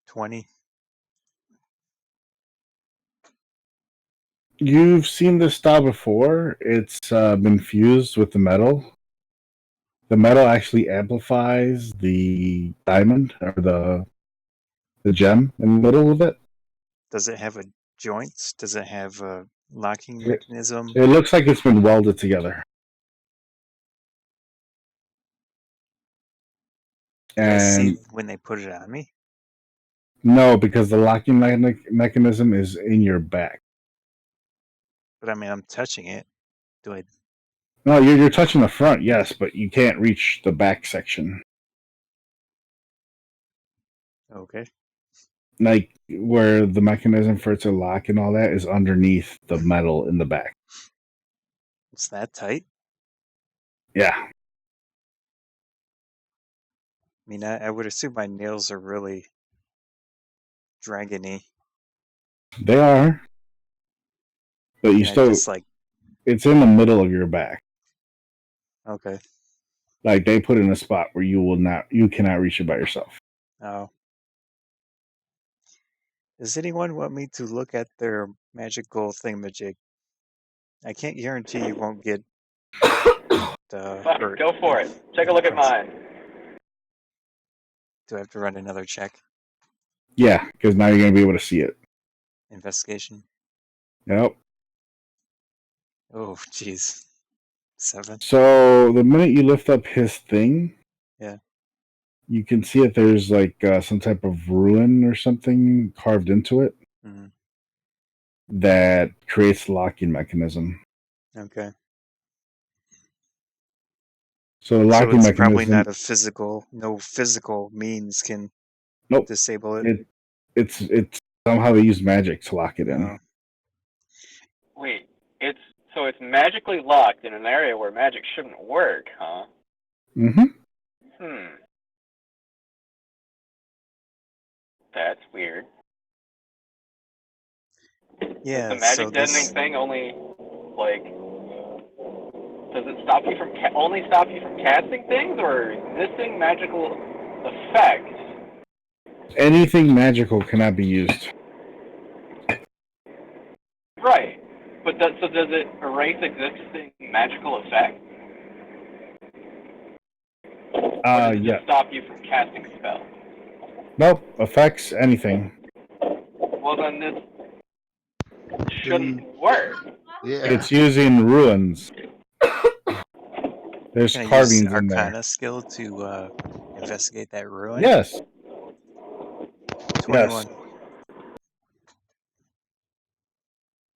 20? You've seen this style before. It's been fused with the metal. The metal actually amplifies the diamond or the gem in the middle of it. Does it have a joint? Does it have a locking It, mechanism? it looks like it's been welded together. Can I see And when they put it on me? no, because the locking mechanism is in your back. But I mean, I'm touching it. Do I? No, you're touching the front, yes, but you can't reach the back section. Okay. Like where the mechanism for it to lock and all that is underneath the metal in the back. It's that tight? Yeah. I mean, I would assume my nails are really dragony. They are. But you Can I still just like, it's in the middle of your back. okay. Like they put it in a spot where you cannot reach it by yourself. Oh. Does anyone want me to look at their magical thingamajig? I can't guarantee you won't get Fine, go for it. Take a look at mine. Do I have to run another check? Yeah, because now you're going to be able to see it. Investigation? Yep. Oh, jeez. 7? So the minute you lift up his thing, yeah, you can see that there's like some type of ruin or something carved into it that creates the locking mechanism. Okay. So the locking mechanism... probably not a physical... No physical means can disable it. It's somehow they use magic to lock it in. Oh. Wait, it's magically locked in an area where magic shouldn't work, huh? That's weird. Yeah. Does the magic deadening thing only does it stop you from only stop you from casting things, or existing magical effects? Anything magical cannot be used. Right, but does it erase existing magical effects? Or does it stop you from casting spells? Nope, affects anything. Well, then this shouldn't work. Yeah. It's using ruins. There's Can I carvings use in there. Arcana skill to investigate that ruin? Yes. 21. Yes.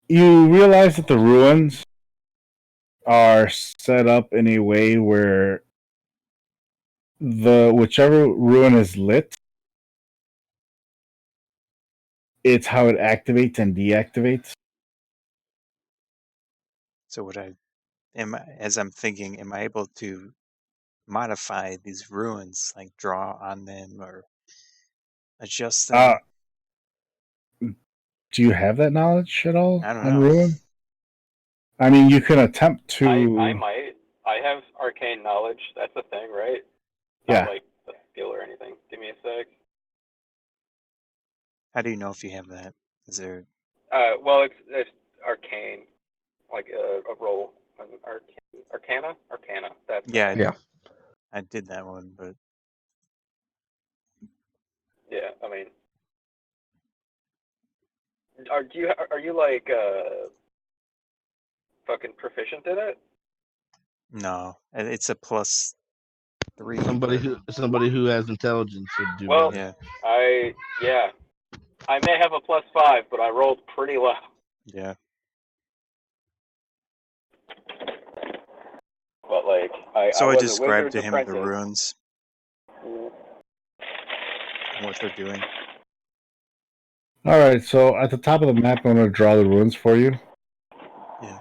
You realize that the ruins are set up in a way where whichever ruin is lit, it's how it activates and deactivates. So as I'm thinking, am I able to modify these ruins, like draw on them or adjust them? Do you have that knowledge at all I don't on know. ruin? I mean, you can attempt to... I might. I have arcane knowledge. That's a thing, right? Yeah. Not like a skill or anything. Give me a sec. How do you know if you have that? Is there... Well, it's arcane. Like a roll. Arcana? Arcana. That's yeah. I did that one, but... Yeah, I mean... Are you like, fucking proficient in it? No. It's a +3. Somebody who has intelligence would do well, better. Yeah. I may have a +5, but I rolled pretty low. Yeah. But like, So I was described to a him wizard's the runes. And what they're doing. Alright, so at the top of the map, I'm going to draw the ruins for you. Yeah.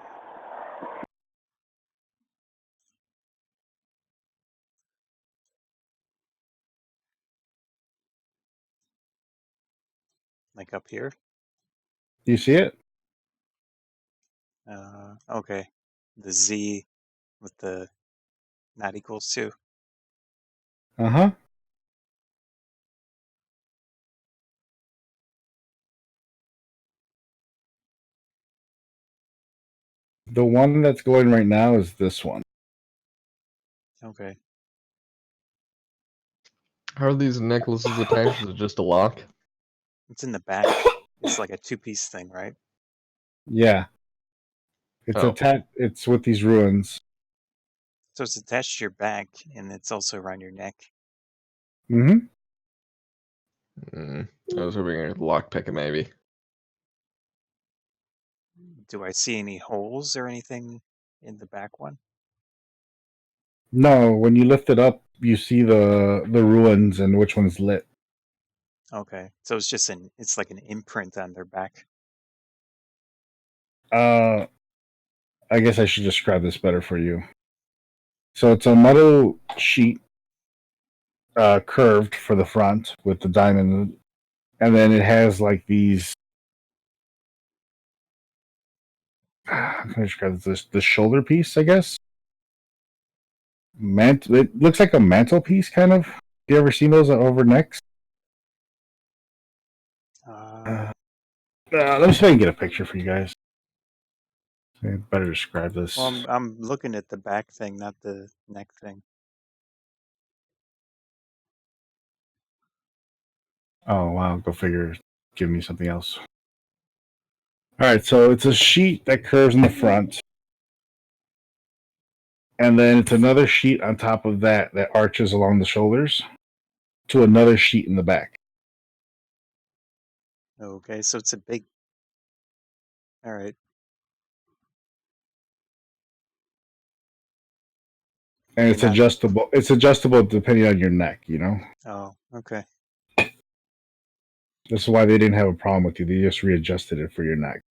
Like up here? Do you see it? Okay. The Z with the not equals 2. Uh-huh. The one that's going right now is this one. Okay. How are these necklaces attached? Is it just a lock? It's in the back. It's like a 2-piece thing, right? Yeah. It's attached. It's with these ruins. So it's attached to your back, and it's also around your neck. Mm-hmm. I was hoping a lockpick maybe. Do I see any holes or anything in the back one? No, when you lift it up, you see the ruins and which one's lit. Okay, so it's just it's like an imprint on their back. I guess I should describe this better for you. So it's a metal sheet, curved for the front with the diamond, and then it has like these. How can I describe this? The shoulder piece, I guess. It looks like a mantelpiece, kind of. You ever seen those over necks? Let me see if I can get a picture for you guys. I better describe this. Well, I'm looking at the back thing, not the neck thing. Oh, wow. Go figure. Give me something else. All right, so it's a sheet that curves in the front. And then it's another sheet on top of that that arches along the shoulders to another sheet in the back. Okay, so it's a big... All right. And it's adjustable. It's adjustable depending on your neck, you know? Oh, okay. This is why they didn't have a problem with you. They just readjusted it for your neck.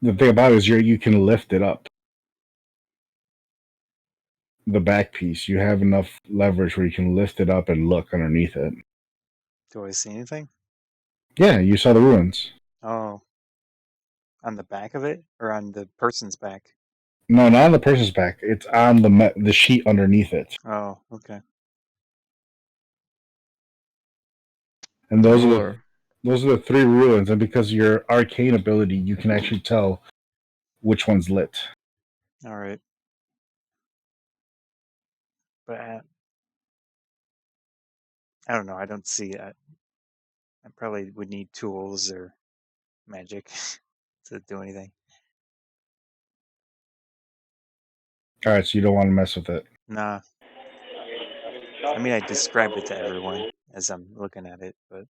The thing about it is you can lift it up. The back piece, you have enough leverage where you can lift it up and look underneath it. Do I see anything? Yeah, you saw the ruins. Oh. On the back of it? Or on the person's back? No, not on the person's back. It's on the sheet underneath it. Oh, okay. And those are the 3 ruins. And because of your arcane ability, you can actually tell which one's lit. All right. But I don't know. I don't see it. I probably would need tools or magic to do anything. All right, so you don't want to mess with it. Nah. I mean, I describe it to everyone as I'm looking at it, but...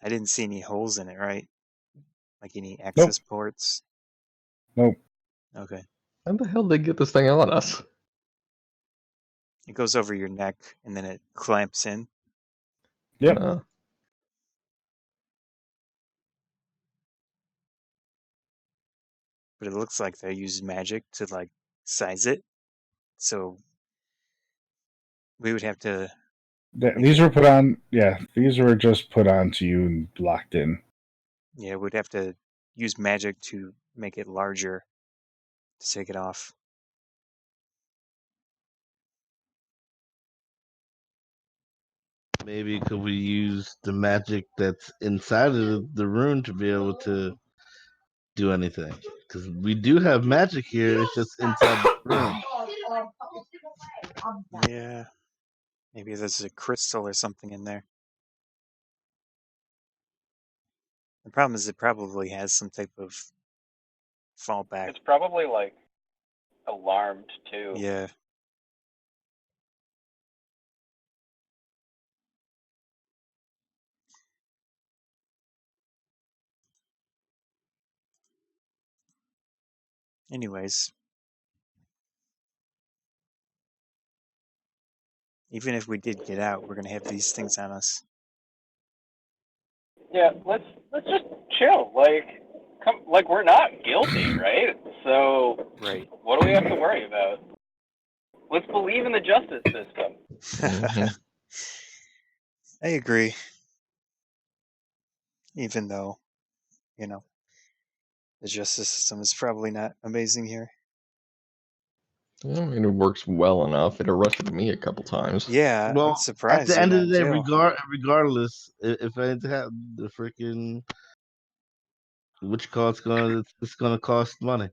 I didn't see any holes in it, right? Like any access ports? Nope. Okay. How the hell did they get this thing on us? It goes over your neck and then it clamps in. Yep. But it looks like they use magic to like size it. So we would have to... These were put on, these were just put onto you and locked in. Yeah, we'd have to use magic to make it larger to take it off. Maybe could we use the magic that's inside of the rune to be able to do anything? Because we do have magic here, it's just inside the rune. Yeah. Maybe there's a crystal or something in there. The problem is it probably has some type of fallback. It's probably like alarmed too. Yeah. Anyways. Even if we did get out, we're gonna have these things on us. Yeah, let's just chill. Like we're not guilty, right? So right. What do we have to worry about? Let's believe in the justice system. I agree. Even though, you know, the justice system is probably not amazing here. I mean, it works well enough. It arrested me a couple times. Yeah, well, I'm surprised. At the end of the day, regardless, if anything happens, the freaking which call it's gonna cost money.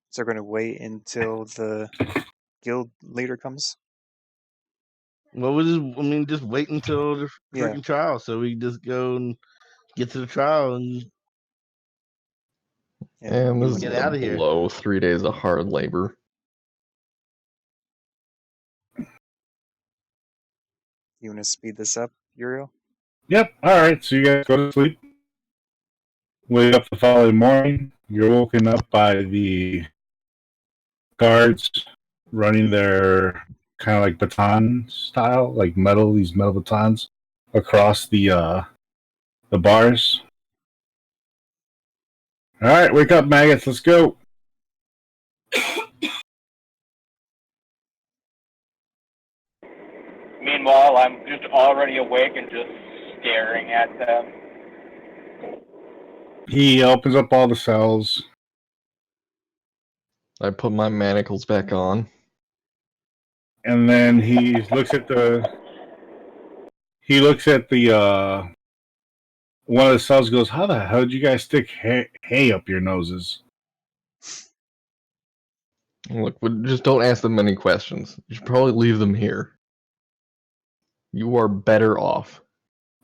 So we're gonna wait until the guild leader comes? Well, just wait until the freaking trial, so we just go and get to the trial and this get is out of here. Below 3 days of hard labor. You want to speed this up, Uriel? Yep. All right. So you guys go to sleep. Wake up the following morning. You're woken up by the guards running their kind of like baton style, like these metal batons across the bars. All right, wake up, maggots. Let's go. Meanwhile, I'm just already awake and just staring at them. He opens up all the cells. I put my manacles back on. And then he looks at the one of the cells, goes, "How the hell did you guys stick hay up your noses?" Look, just don't ask them any questions. You should probably leave them here. You are better off.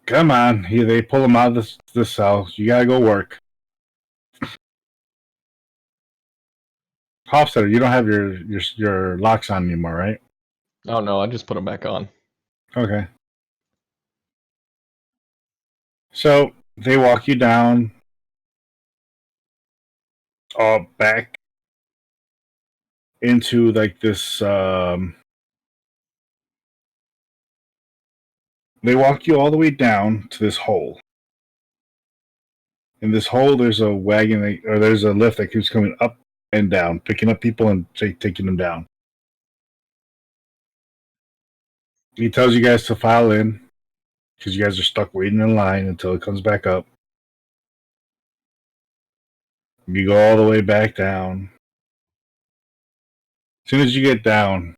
Come on. They pull him out of the cell. You gotta go work. Hofstadter, you don't have your locks on anymore, right? Oh no, I just put them back on. Okay. So they walk you down, back into like this. They walk you all the way down to this hole. In this hole, there's a wagon, or there's a lift that keeps coming up and down, picking up people and taking them down. He tells you guys to file in because you guys are stuck waiting in line until it comes back up. You go all the way back down. As soon as you get down,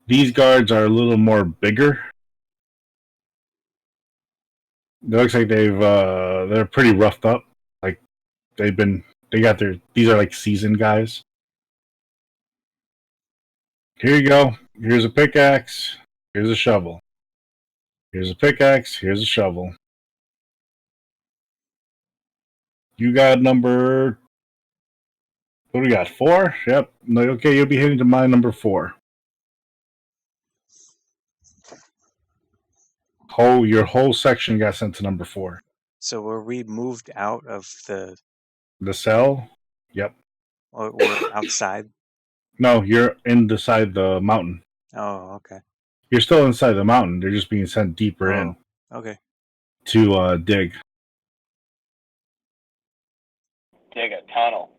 these guards are a little more bigger. It looks like they're pretty roughed up. Like these are like seasoned guys. Here you go. Here's a pickaxe. Here's a shovel. Here's a pickaxe. Here's a shovel. You got number. What do we got? 4? Yep. No, okay, you'll be heading to my number 4. Your whole section got sent to number 4. So were we moved out of the cell? Yep. Or we're outside? No, you're inside the mountain. Oh, okay. You're still inside the mountain. They're just being sent deeper in. Okay. To dig. Dig a tunnel.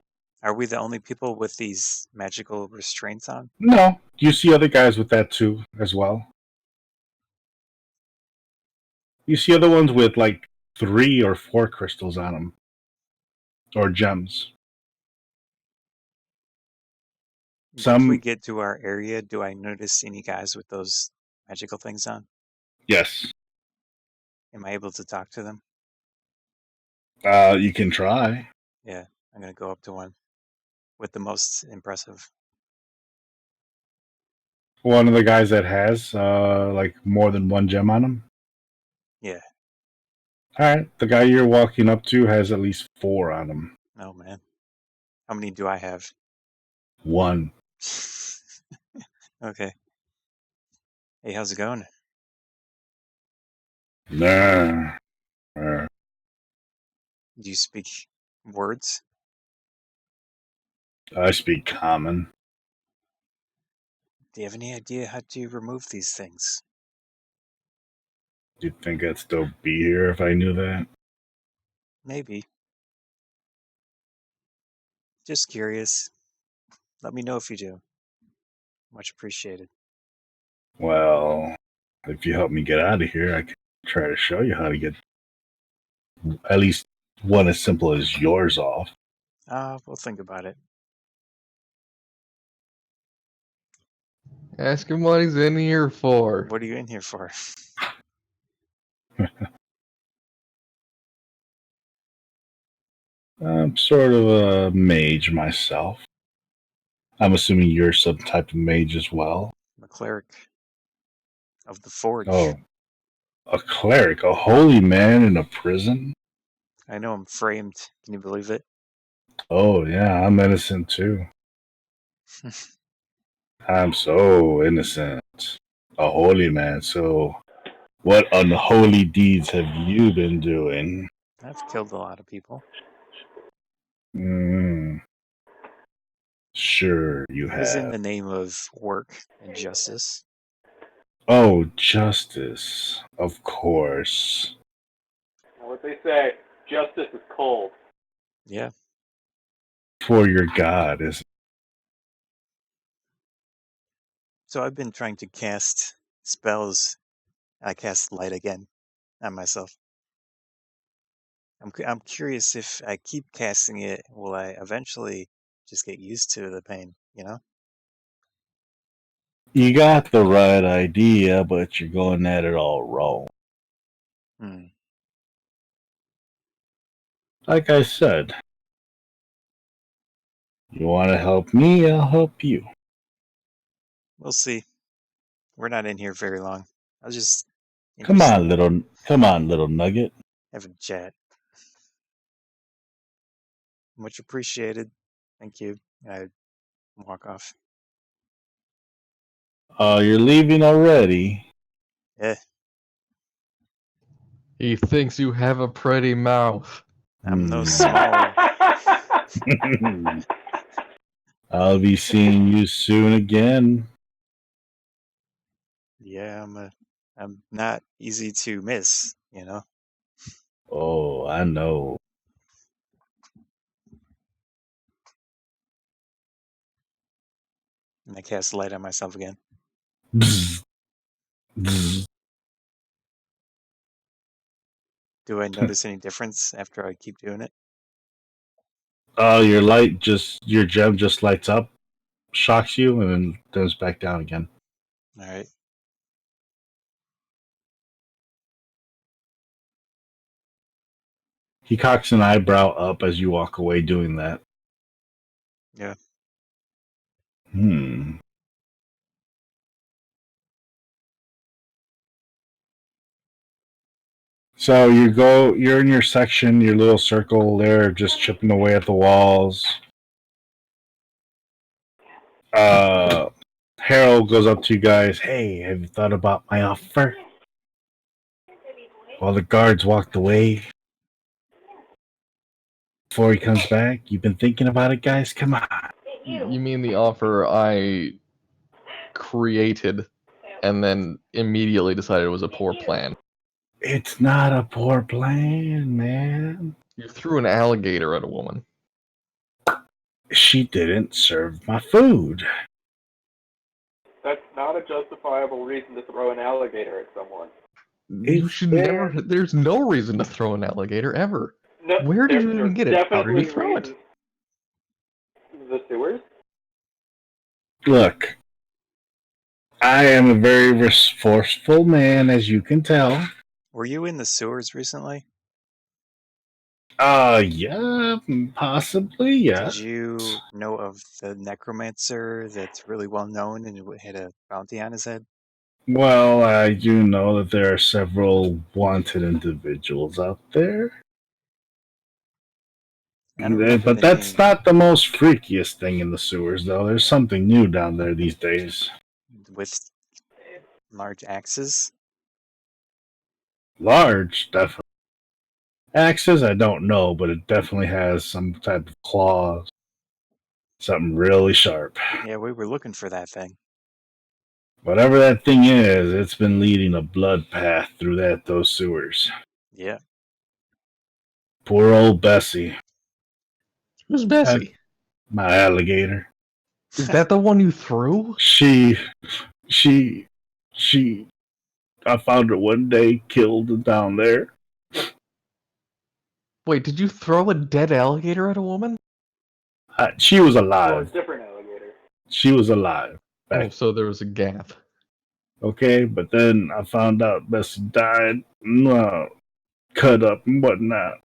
Are we the only people with these magical restraints on? No, you see other guys with that too, as well. You see other ones with like 3 or 4 crystals on them. Or gems. Once we get to our area, do I notice any guys with those magical things on? Yes. Am I able to talk to them? You can try. Yeah, I'm going to go up to one with the most impressive. One of the guys that has like more than 1 gem on him? Yeah. Alright, the guy you're walking up to has at least 4 on him. Oh, man. How many do I have? 1. Okay. Hey, how's it going? Nah. Do you speak words? I speak common. Do you have any idea how to remove these things? Do you think I'd still be here if I knew that? Maybe. Just curious. Let me know if you do. Much appreciated. Well, if you help me get out of here, I can try to show you how to get at least one as simple as yours off. We'll think about it. Ask him what he's in here for. What are you in here for? I'm sort of a mage myself. I'm assuming you're some type of mage as well. I'm a cleric of the forge. Oh, a cleric, a holy man in a prison? I know I'm framed. Can you believe it? Oh, yeah, I'm innocent too. I'm so innocent. A holy man, so what unholy deeds have you been doing? I've killed a lot of people. Sure, you It have. was in the name of work and justice. Oh, justice. Of course. What they say, justice is cold. Yeah. For your god, isn't it? So I've been trying to cast spells. I cast light again on myself. I'm curious if I keep casting it, will I eventually just get used to the pain? You know? You got the right idea, but you're going at it all wrong. Like I said, you want to help me, I'll help you. We'll see. We're not in here very long. I was just Come on, little nugget. have a chat. Much appreciated. Thank you. I walk off. Oh, you're leaving already? Eh, He thinks you have a pretty mouth. I'm no small. I'll be seeing you soon again. Yeah, I'm not easy to miss, you know? Oh, I know. And I cast light on myself again. Bzz. Bzz. Do I notice any difference after I keep doing it? Oh, your gem just lights up, shocks you, and then goes back down again. All right. He cocks an eyebrow up as you walk away doing that. Yeah. So you're in your section, your little circle there, just chipping away at the walls. Harold goes up to you guys. Hey, have you thought about my offer? While the guards walked away, before he comes back, you've been thinking about it, guys? Come on. You mean the offer I created and then immediately decided it was a poor plan? It's not a poor plan, man. You threw an alligator at a woman. She didn't serve my food. That's not a justifiable reason to throw an alligator at someone. You should never. There's no reason to throw an alligator ever. No, Where did you even get it? How did you throw it? The sewers? Look, I am a very resourceful man, as you can tell. Were you in the sewers recently? Yeah, possibly, yeah. Did you know of the necromancer that's really well known and had a bounty on his head? Well, I do know that there are several wanted individuals out there. But that's not the most freakiest thing in the sewers, though. There's something new down there these days. With large axes? Large, definitely. Axes, I don't know, but it definitely has some type of claws. Something really sharp. Yeah, we were looking for that thing. Whatever that thing is, it's been leading a blood path through those sewers. Yeah. Poor old Bessie. Who's Bessie? My alligator. Is that the one you threw? I found her one day killed down there. Wait, did you throw a dead alligator at a woman? She was Well, alive. it's a different alligator. She was alive. Oh, so there was a gap. Okay, but then I found out Bessie died, cut up and whatnot.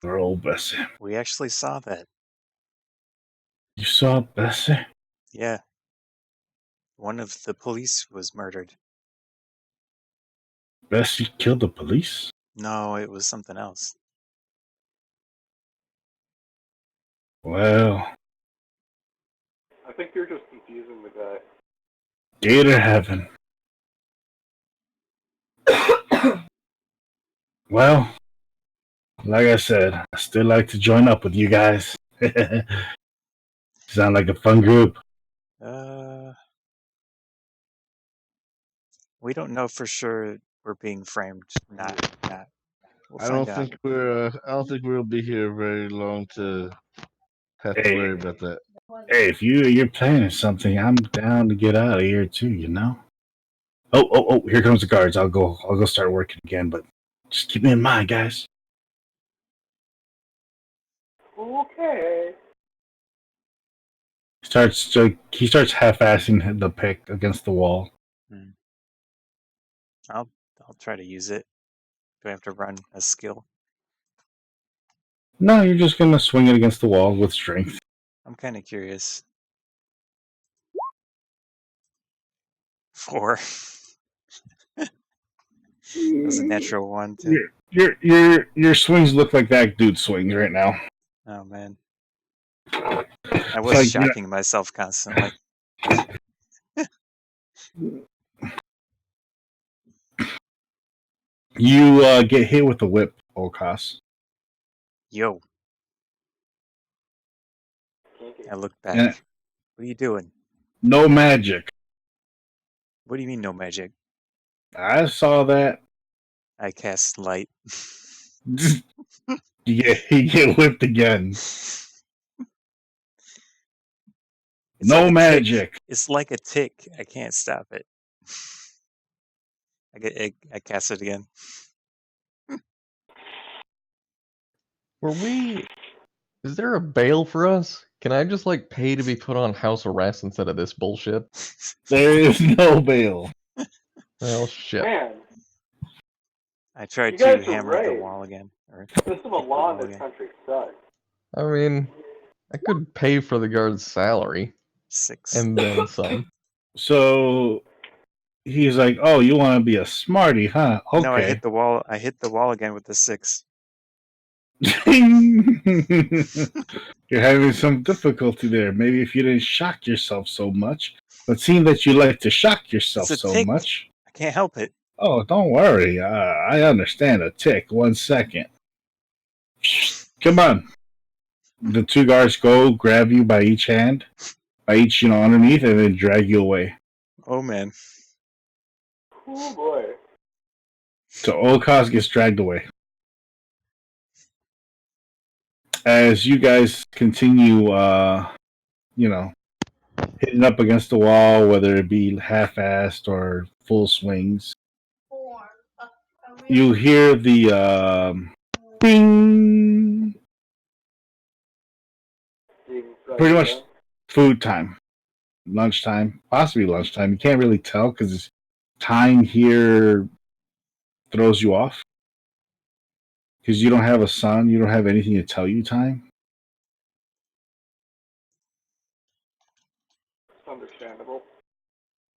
Poor old Bessie. We actually saw that. You saw Bessie? Yeah. One of the police was murdered. Bessie killed the police? No, it was something else. Well, I think you're just confusing the guy. Gator heaven. Well, like I said, I still like to join up with you guys. Sound like a fun group. We don't know for sure we're being framed. Not. We'll I don't think we'll be here very long to have to worry about that. Hey, if you're planning something, I'm down to get out of here too. You know. Oh! Here comes the guards. I'll go start working again. But Just keep me in mind, guys. Okay. He starts half-assing the pick against the wall. I'll try to use it. Do I have to run a skill? No, you're just gonna swing it against the wall with strength. I'm kind of curious. 4. That's a natural 1 too. Your swings look like that dude swings right now. Oh man, I was shocking myself constantly. You get hit with the whip, O'Koss. Yo. I look back. Yeah. What are you doing? No magic. What do you mean no magic? I saw that. I cast light. You get whipped again. No like magic. It's like a tick. I can't stop it. I cast it again. Is there a bail for us? Can I just pay to be put on house arrest instead of this bullshit? There is no bail. Well, shit. Man, I tried to hammer the wall again. System of law in this country sucks. I mean, I could pay for the guard's salary. 6. And then some. So he's like, "Oh, you want to be a smarty, huh?" Okay. No, I hit the wall. I hit the wall again with the 6. You're having some difficulty there. Maybe if you didn't shock yourself so much. But seeing that you like to shock yourself so tick. much. I can't help it. Oh, don't worry. I understand a tick. 1 second. Come on. The 2 guards go grab you by each hand, by each, underneath, and then drag you away. Oh, man. Oh, boy. So O'Koss gets dragged away. As you guys continue, hitting up against the wall, whether it be half-assed or full swings, you hear the bing. Pretty much food time, lunchtime, possibly lunchtime. You can't really tell because time here throws you off. Because you don't have a sun, you don't have anything to tell you time. Understandable.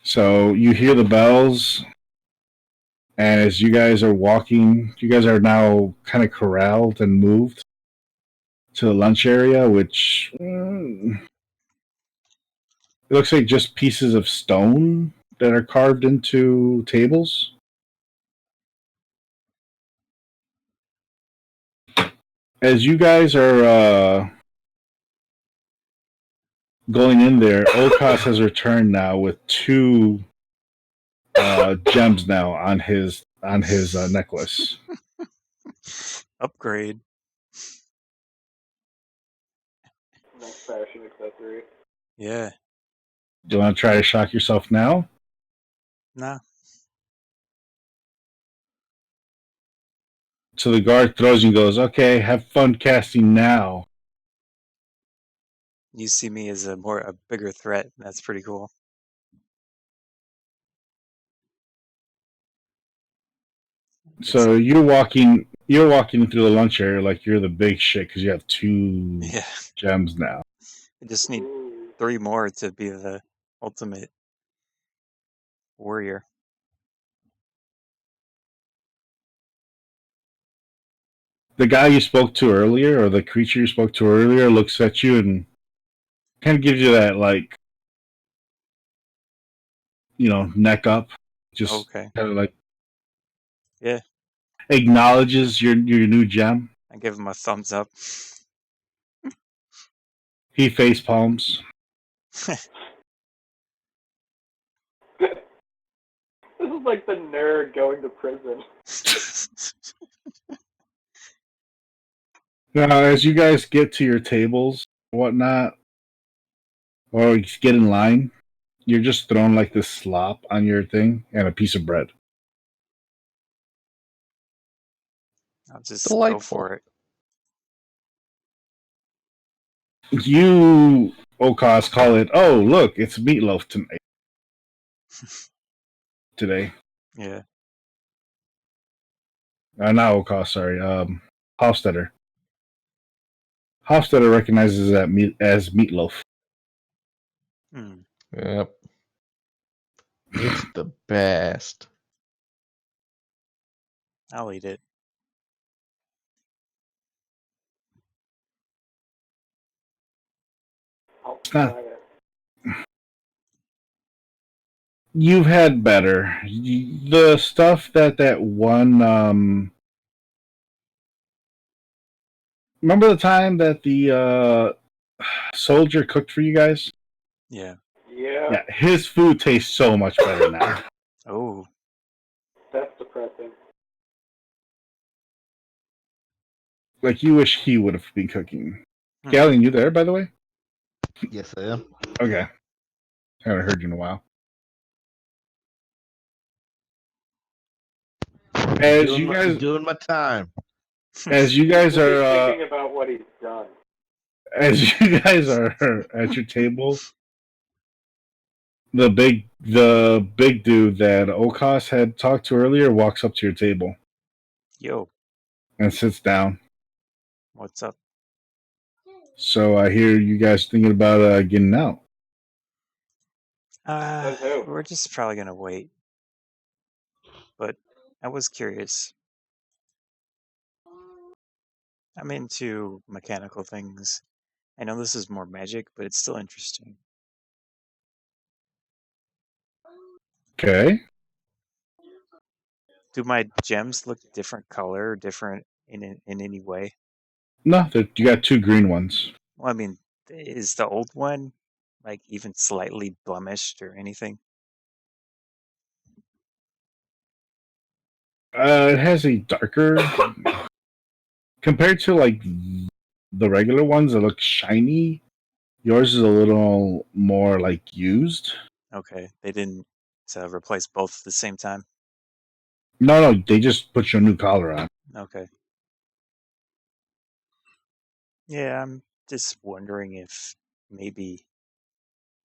So you hear the bells, and as you guys are walking, you guys are now kind of corralled and moved to the lunch area, which it looks like just pieces of stone that are carved into tables. As you guys are going in there, O'Koss has returned now with 2 gems now on his necklace. Upgrade. Nice fashion accessory. Yeah. Do you want to try to shock yourself now? Nah. So the guard throws you and goes, "Okay, have fun casting now." You see me as a bigger threat. That's pretty cool. So you're walking through the lunch area like you're the big shit because you have 2 gems now. I just need 3 more to be the ultimate warrior. The guy you spoke to earlier, or the creature you spoke to earlier, looks at you and kind of gives you that, neck up. Just kind of acknowledges your new gem. I give him a thumbs up. He face palms. This is like the nerd going to prison. Now, as you guys get to your tables, whatnot, or you get in line, you're just thrown like this slop on your thing and a piece of bread. I'll just go Delightful. for it. You, O'Koss, call it, oh, look, it's meatloaf tonight. Today. Yeah. Not O'Koss, sorry. Hofstetter. Hofstetter recognizes that as meatloaf. Hmm. Yep. It's the best. I'll eat it. I'll not- try it. You've had better. The stuff that one. Remember the time that the soldier cooked for you guys? Yeah. Yeah, Yeah, his food tastes so much better now. Oh. that's depressing. Like, you wish he would have been cooking. Hmm. Ghaleon, you there, by the way? Yes, I am. Okay. Haven't heard you in a while. As you guys, doing my time. as you guys Just are, thinking about what he's done. as you guys are at your table, the big dude that O'Koss had talked to earlier walks up to your table Yo, and sits down. what's up? So I hear you guys thinking about getting out. Says who? We're just probably gonna wait. But I was curious. I'm into mechanical things. I know this is more magic, but it's still interesting. Okay. Do my gems look different color, or different in any way? No, you got two green ones. Well, I mean, is the old one like even slightly blemished or anything? It has a darker compared to like the regular ones that look shiny. Yours is a little more like used. Okay, they didn't replace both at the same time. No, they just put your new collar on. Okay. Yeah, I'm just wondering if maybe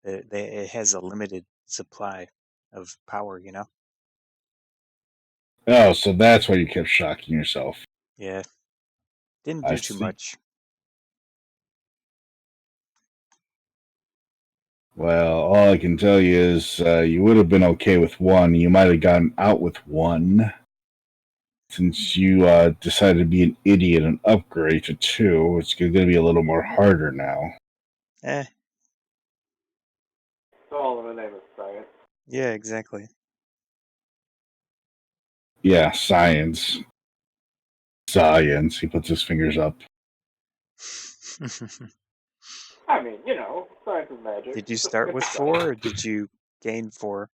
it has a limited supply of power, you know? Oh, so that's why you kept shocking yourself. Yeah. Didn't I do too see. much. Well, all I can tell you is you would have been okay with one. You might have gotten out with one. Since you decided to be an idiot and upgrade to two, it's going to be a little more harder now. It's all in the name of science. Yeah, exactly. Yeah, science. Science. He puts his fingers up. I mean, science is magic. Did you start with 4 or did you gain 4?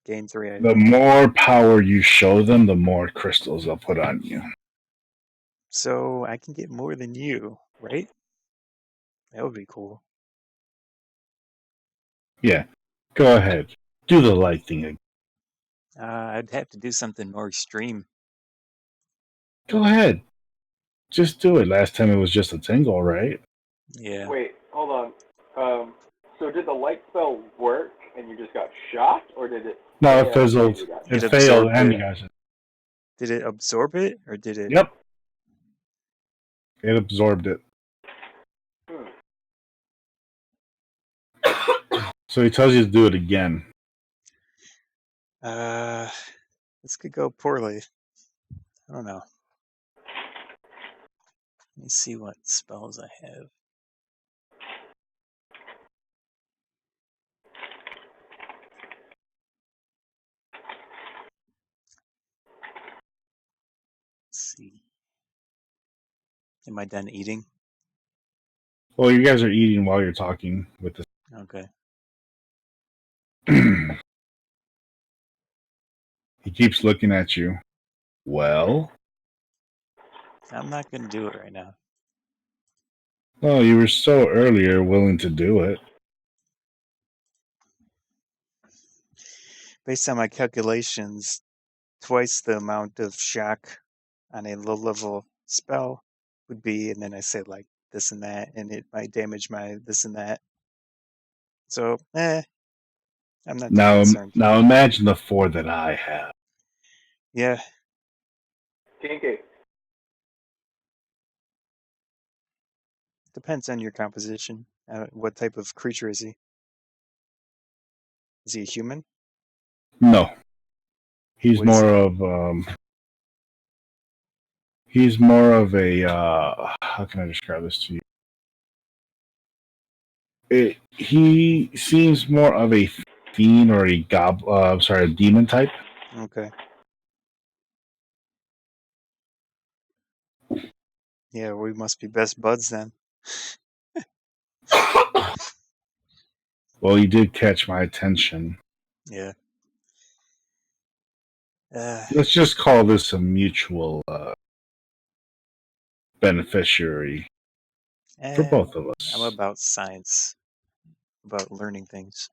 Gain 3, I The mean. more power you show them, the more crystals they'll put on you. So I can get more than you, right? That would be cool. Yeah. Go ahead. Do the light thing again. I'd have to do something more extreme. Go ahead. Just do it. Last time it was just a tingle, right? Yeah. Wait, hold on. So did the light spell work and you just got shocked, or did it? No, it fail fizzled. and you got It It failed, absorbed and it. you guys. Did it absorb it or did it? Yep. It absorbed it. Hmm. So he tells you to do it again. This could go poorly. I don't know. Let me see what spells I have. Let's see. Am I done eating? Well, you guys are eating while you're talking with this. Okay. He keeps looking at you. Well? I'm not going to do it right now. Well, you were so earlier willing to do it. Based on my calculations, twice the amount of shock on a low level spell would be, and then I say like this and that, and it might damage my this and that. So, I'm not too concerned. Now imagine the 4 that I have. Yeah, Kinky. depends on your composition. What type of creature is he? Is he a human? No. He's What is more he? of a how can I describe this to you? He seems more of a fiend or a a demon type. Okay. Yeah, we must be best buds then. Well, you did catch my attention. Yeah. Let's just call this a mutual beneficiary for both of us. I'm about science, about learning things.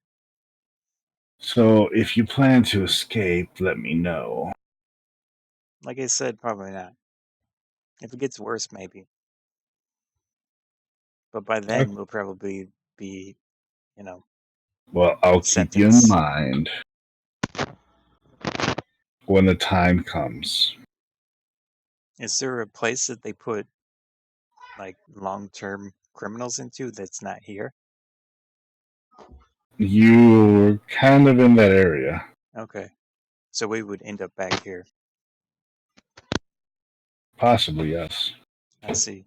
So, if you plan to escape, let me know. Like I said, probably not. If it gets worse, maybe. But by then, we'll probably be, Well, I'll keep you in mind when the time comes. Is there a place that they put, like, long-term criminals into that's not here? You're kind of in that area. Okay. So we would end up back here. Possibly, yes. I see.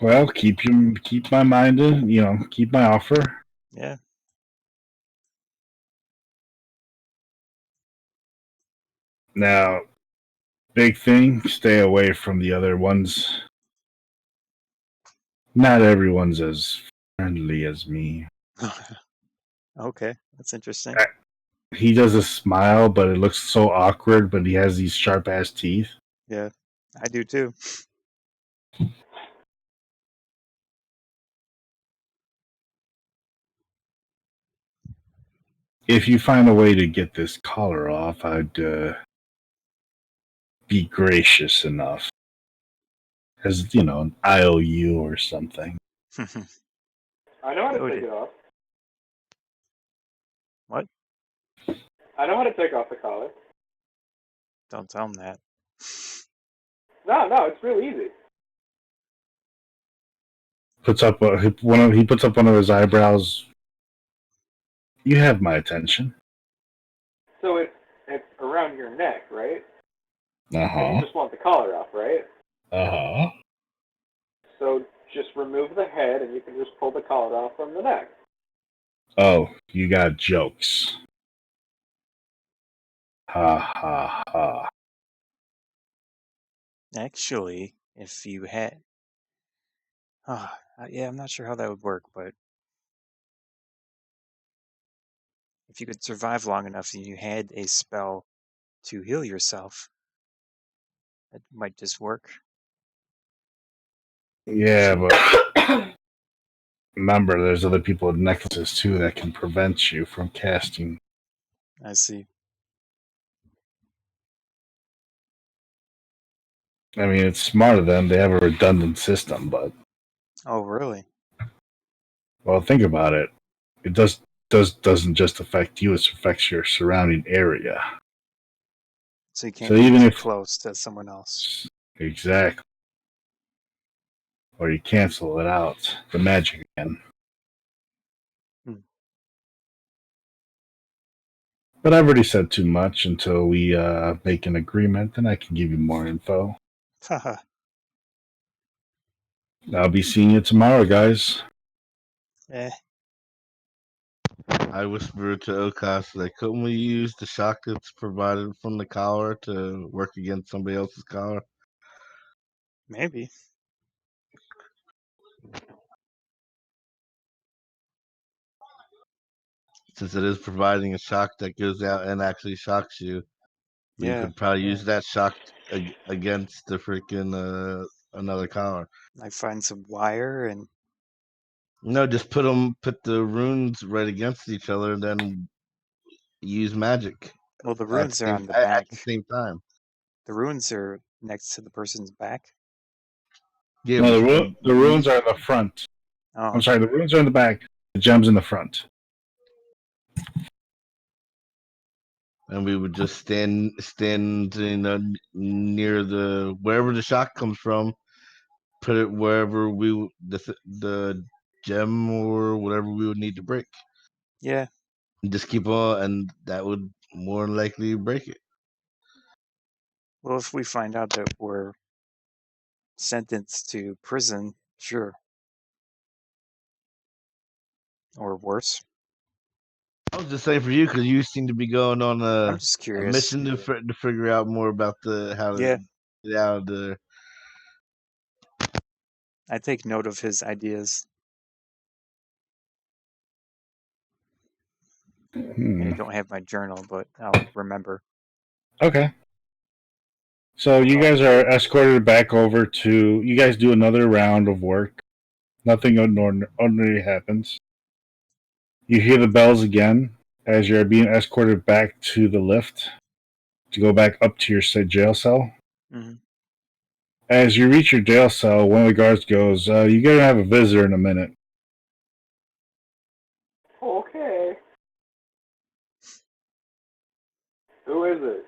Well, keep my mind in, keep my offer. Yeah. Now, big thing, stay away from the other ones. Not everyone's as friendly as me. Okay, that's interesting. He does a smile, but it looks so awkward, but he has these sharp-ass teeth. Yeah, I do too. If you find a way to get this collar off, I'd be gracious enough. As, an IOU or something. I know how to take it off. What? I know how to take off the collar. Don't tell him that. No, it's real easy. He puts up one of his eyebrows. You have my attention. So it's around your neck, right? Uh-huh. And you just want the collar off, right? Uh-huh. So just remove the head and you can just pull the collar off from the neck. Oh, you got jokes. Ha ha ha. Actually, if you had... yeah, I'm not sure how that would work, but if you could survive long enough and you had a spell to heal yourself, that might just work. Yeah, but remember, there's other people with necklaces too that can prevent you from casting. I see. I mean, it's smart of them. They have a redundant system, but... Oh, really? Well, think about it. It doesn't just affect you, it affects your surrounding area. So you can't be too close to someone else. Exactly. Or you cancel it out. The magic again. But I've already said too much. Until we make an agreement, then I can give you more info. Haha. I'll be seeing you tomorrow, guys. I whispered to O'Koss, like, couldn't we use the shock that's provided from the collar to work against somebody else's collar? Maybe. Since it is providing a shock that goes out and actually shocks you, we could probably use that shock against the freaking another collar. Like find some wire and... No, just put the runes right against each other, and then use magic. Well, the runes are on the at back. the same time. The runes are next to the person's back. Yeah, No, but the runes are in the front. Oh, I'm sorry, the runes are in the back. The gems in the front. and we would just stand near the wherever the shot comes from, put it wherever the gem or whatever we would need to break. yeah. And just keep on, and that would more than likely break it. Well, if we find out that we're sentenced to prison, sure. Or worse. I was just saying for you because you seem to be going on I'm just a curious. mission to figure out more about how to Yeah. get out of the. I take note of his ideas, and I don't have my journal, but I'll remember. Okay. So you guys are escorted back over to. You guys do another round of work. Nothing ordinary happens. You hear the bells again as you're being escorted back to the lift to go back up to your jail cell. Mhm. As you reach your jail cell, one of the guards goes, "You're gonna have a visitor in a minute." Okay. Who is it?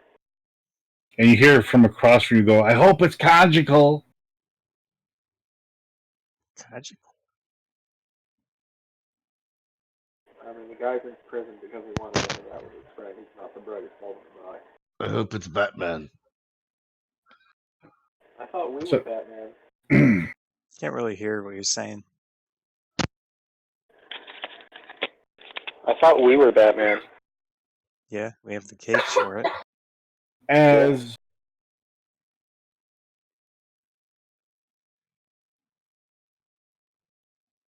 And you hear from across from you go, "I hope it's conjugal." Conjugal. I mean, the guy's in prison because he wanted to hang out with his friend. He's not the brightest bulb in the eye. I hope it's Batman. I thought we So- were Batman. Can't really hear what you're saying. I thought we were Batman. Yeah, we have the capes for it.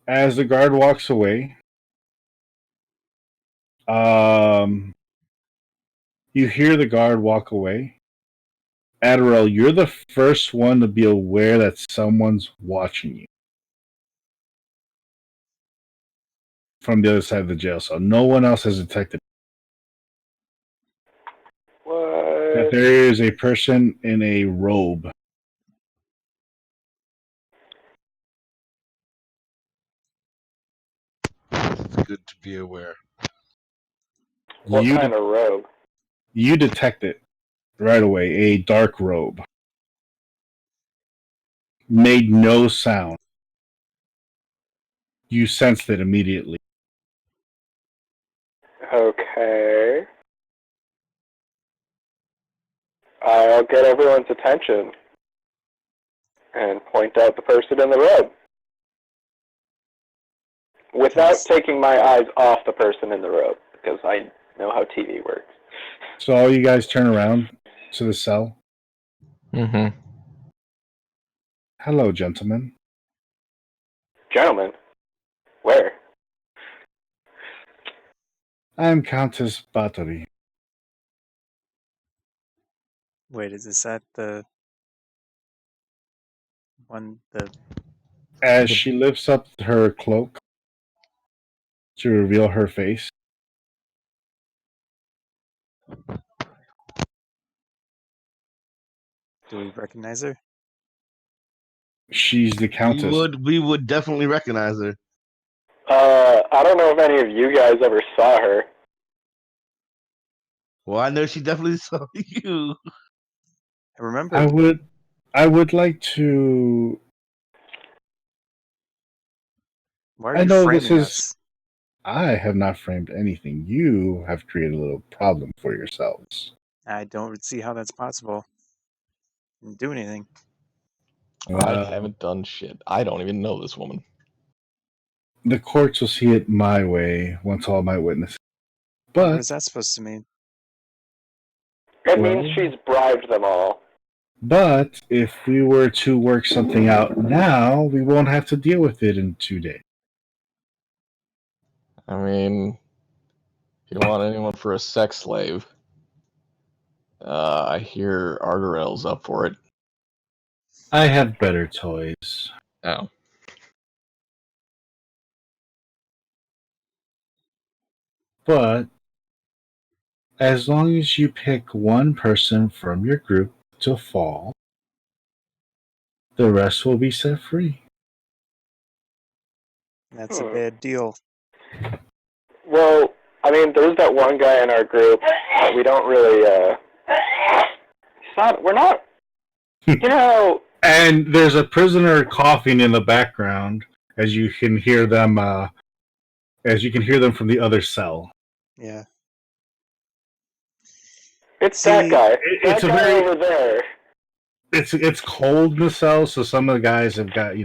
As the guard walks away, you hear the guard walk away. Ardorel, you're the first one to be aware that someone's watching you from the other side of the jail cell. No one else has detected that What? there is a person in a robe. It's good to be aware. What kind of robe? You detect it right away. A dark robe. Made no sound. You sensed it immediately. Okay. I'll get everyone's attention and point out the person in the robe. Without taking my eyes off the person in the robe, because I know how TV works. So all you guys turn around to the cell. Mm-hmm. Hello, gentlemen. Gentlemen? Where? I'm Countess Bathory. Wait, is that the one? As she lifts up her cloak to reveal her face. Do we recognize her? She's the Countess. We would definitely recognize her. I don't know if any of you guys ever saw her. Well, I know she definitely saw you. I remember. I would like to. Why are I you know framing this is. us? I have not framed anything. You have created a little problem for yourselves. I don't see how that's possible. Didn't do anything. I haven't done shit. I don't even know this woman. The courts will see it my way once all my witnesses. But what is that supposed to mean? It means she's bribed them all. But if we were to work something out now, we won't have to deal with it in 2 days. I mean, if you want anyone for a sex slave, I hear Ardorel's up for it. I have better toys. Oh. But As long as you pick one person from your group to fall, the rest will be set free. That's a bad deal. Well, I mean, there's that one guy in our group that we don't really, we're not, And there's a prisoner coughing in the background as you can hear them from the other cell. Yeah. It's that guy. It's that guy over there. It's cold in the cell, so some of the guys have got,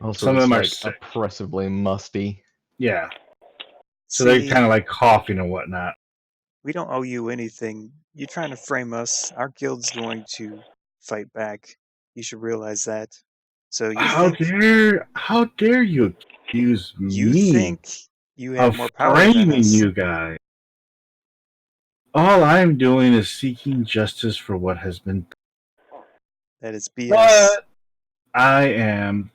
Also, some of them are like oppressively musty. Yeah. So they're kind of like coughing and whatnot. We don't owe you anything. You're trying to frame us. Our guild's going to fight back. You should realize that. So you how dare you accuse me? You think you have more power than framing us. you guys. All I'm doing is seeking justice for what has been done. That is BS. But I am.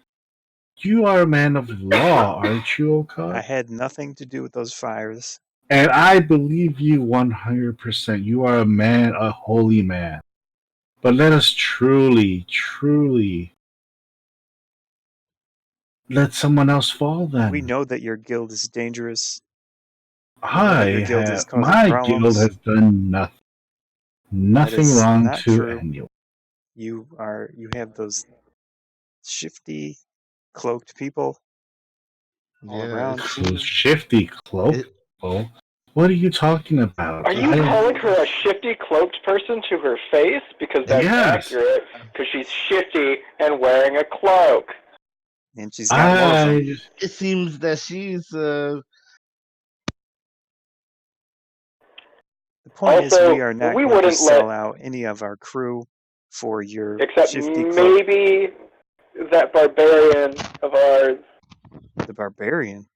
You are a man of law, aren't you, O'Koss? I had nothing to do with those fires. And I believe you 100%. You are a man, a holy man. But let us truly, truly let someone else fall then. We know that your guild is dangerous. My guild has done nothing. Nothing wrong to anyone. You have those shifty, cloaked people all around. Those shifty cloaked people? What are you talking about? Are you calling her a shifty cloaked person to her face? Because that's accurate, because she's shifty and wearing a cloak. And she's got It seems that she's The point is we are not going to sell out any of our crew for your except shifty cloak. Maybe that barbarian of ours. The barbarian?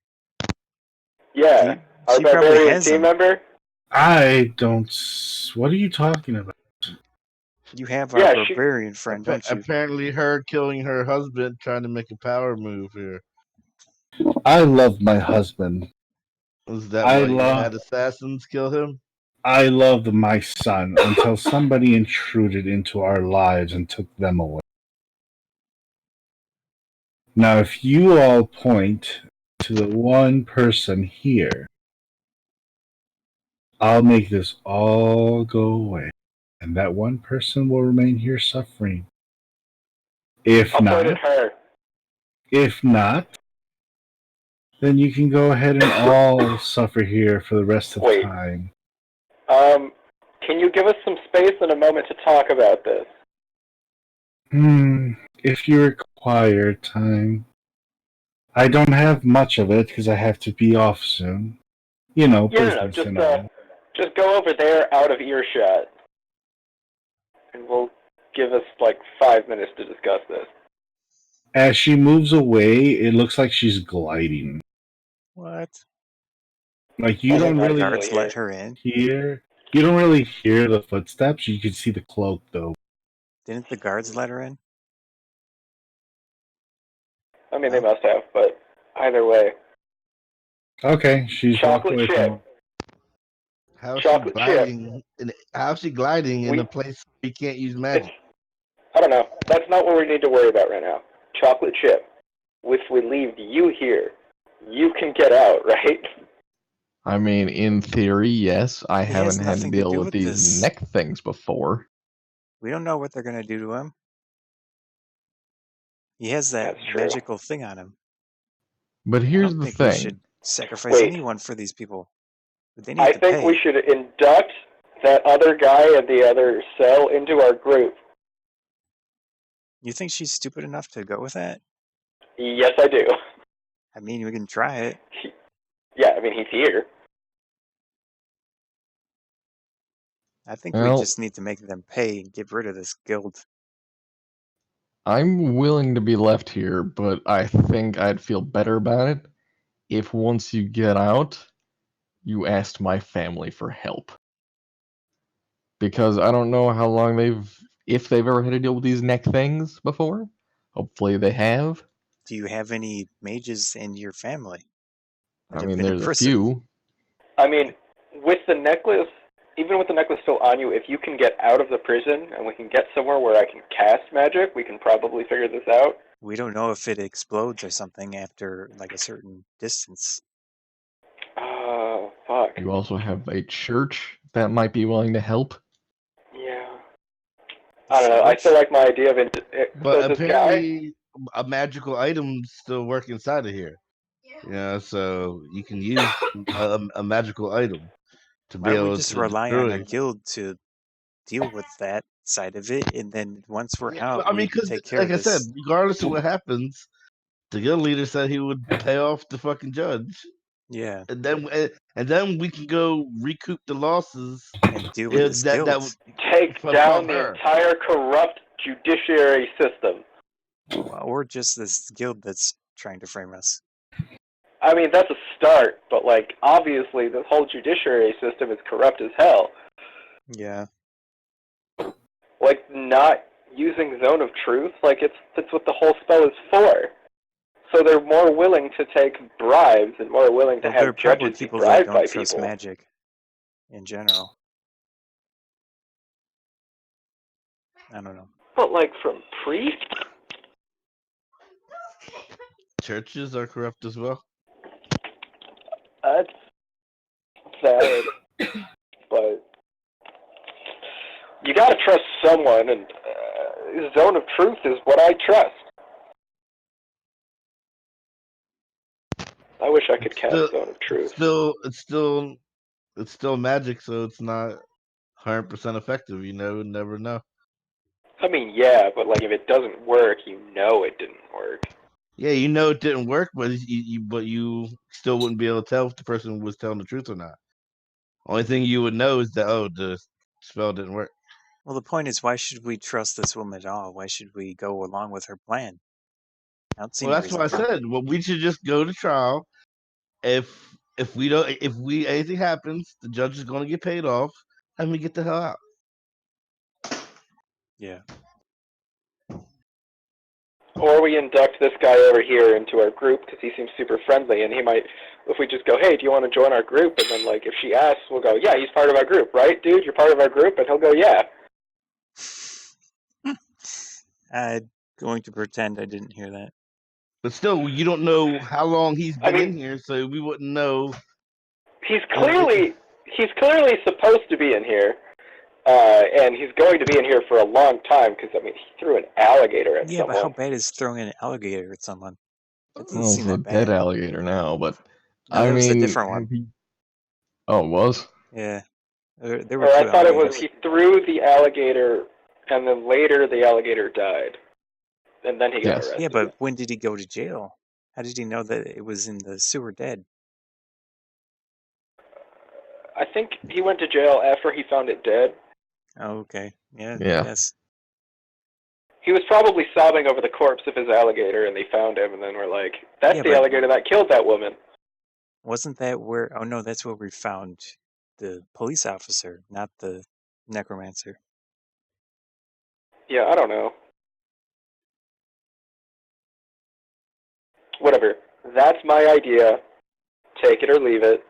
Yeah. Our barbarian team member? I don't... What are you talking about? You have our barbarian friend, don't you? Apparently her killing her husband trying to make a power move here. I love my husband. Was that why you had assassins kill him? I loved my son until somebody intruded into our lives and took them away. Now, if you all point to the one person here, I'll make this all go away, and that one person will remain here suffering. If not, then you can go ahead and all suffer here for the rest of the time. Can you give us some space and a moment to talk about this? If you require time. I don't have much of it because I have to be off soon. Business and all. Just go over there out of earshot. And we'll give us 5 minutes to discuss this. As she moves away, it looks like she's gliding. What? You don't really let her in. You don't really hear the footsteps. You can see the cloak, though. Didn't the guards let her in? I mean, they must have, but either way. Okay, she's chocolate chip. How's she gliding in a place we can't use magic? I don't know. That's not what we need to worry about right now. Chocolate chip. If we leave you here, you can get out, right? I mean, in theory, yes. I haven't had to deal with these neck things before. We don't know what they're going to do to him. He has that magical thing on him. But here's the thing. We should sacrifice anyone for these people. I think we should induct that other guy in the other cell into our group. You think she's stupid enough to go with that? Yes, I do. I mean, we can try it. Yeah, I mean, he's here. I think we just need to make them pay and get rid of this guild. I'm willing to be left here, but I think I'd feel better about it if once you get out, you asked my family for help. Because I don't know how long if they've ever had to deal with these neck things before. Hopefully they have. Do you have any mages in your family? I mean, there's a few. I mean, with the necklace even with the necklace still on you, if you can get out of the prison and we can get somewhere where I can cast magic, we can probably figure this out. We don't know if it explodes or something after like a certain distance. Oh, fuck. You also have a church that might be willing to help. Yeah. I don't know. I still like my idea of But so apparently, a magical item still work inside of here. Yeah, so you can use a magical item to be Why don't we able just to rely on destroy. our guild to deal with that side of it, and then once we're Yeah, out, I mean, we because take care like of I said, this. regardless of what happens, the guild leader said he would pay off the fucking judge. Yeah. And then we can go recoup the losses and deal with this that guild. would take down from the her. entire corrupt judiciary system. Or just this guild that's trying to frame us. I mean, that's a start, but like obviously the whole judiciary system is corrupt as hell. Yeah. Like not using Zone of Truth, like that's what the whole spell is for. So they're more willing to take bribes and more willing to Well, there are have probably judges be people that bribed don't by trust people. magic in general. I don't know. But like from priests? Churches are corrupt as well. That's valid. But you gotta trust someone, and Zone of Truth is what I trust. I wish I could cast Zone of Truth. It's still magic, so it's not 100% effective. You never know. I mean, yeah, but like if it doesn't work, you know it didn't work. Yeah, you know it didn't work, but you still wouldn't be able to tell if the person was telling the truth or not. Only thing you would know is that the spell didn't work. Well, the point is, why should we trust this woman at all? Why should we go along with her plan? I don't see Well, any that's what I reason to. said. Well, we should just go to trial. If anything happens, the judge is going to get paid off, and we get the hell out. Yeah. Or we induct this guy over here into our group because he seems super friendly, and he might, if we just go, hey, do you want to join our group? And then, like, if she asks, we'll go, yeah, he's part of our group, right, dude? You're part of our group? And he'll go, yeah. I'm going to pretend I didn't hear that. But still, you don't know how long he's been in here, so we wouldn't know. He's clearly supposed to be in here, and he's going to be in here for a long time because, I mean, he threw an alligator at someone. Yeah, but how bad is throwing an alligator at someone? It doesn't Well, seem it's a that bad. dead alligator now, but No, that was a different one. Oh, it was? Yeah. There were Or two I thought it was alligators. he threw the alligator, and then later the alligator died, and then he got arrested. Yeah, but when did he go to jail? How did he know that it was in the sewer dead? I think he went to jail after he found it dead. Oh, okay. Yeah. Yes. He was probably sobbing over the corpse of his alligator, and they found him, and then we're like, that's Yeah, the but- alligator that killed that woman. Wasn't that where... Oh, no, that's where we found the police officer, not the necromancer. Yeah, I don't know. Whatever. That's my idea. Take it or leave it.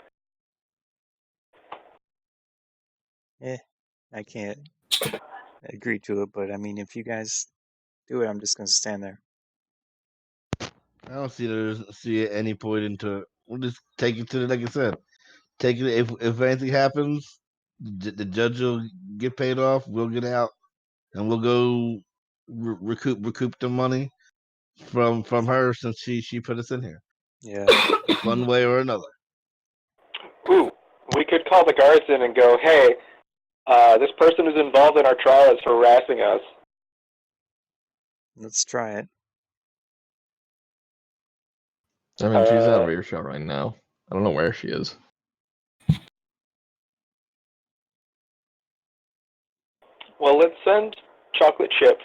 I can't agree to it, but I mean, if you guys do it, I'm just going to stand there. I don't see any point into it. We'll just take it to the, like I said, take it. If anything happens, the judge will get paid off. We'll get out, and we'll go recoup the money from her since she put us in here. Yeah. One way or another. Ooh, we could call the guards in and go, hey, this person who's involved in our trial is harassing us. Let's try it. I mean, she's out of earshot right now. I don't know where she is. Well, let's send Chocolate Chip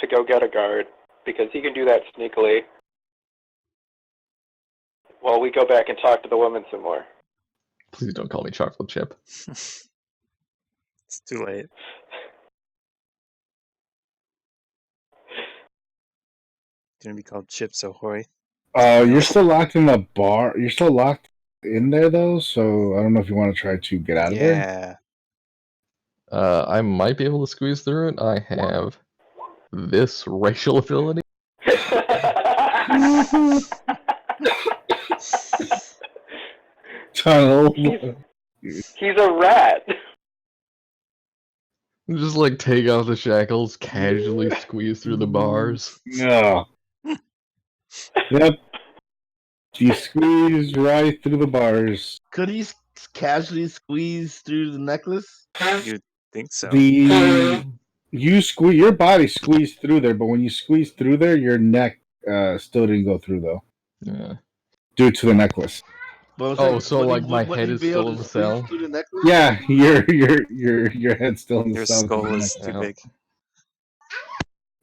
to go get a guard, because he can do that sneakily. While we go back and talk to the woman some more. Please don't call me Chocolate Chip. It's too late. It's going to be called Chips Ahoy. You're still locked in the bar. You're still locked in there, though, so I don't know if you want to try to get out of there. Yeah. I might be able to squeeze through it. I have this racial ability. Tunnel. He's a rat. Just like take off the shackles, casually squeeze through the bars. No. Yep. You squeeze right through the bars. Could he casually squeeze through the necklace? You'd think so. Your body squeezed through there, but when you squeeze through there, your neck still didn't go through though. Yeah. Due to the necklace. Oh, so like my head is still in the cell? Yeah, your head's still in the Your cell. skull is too big.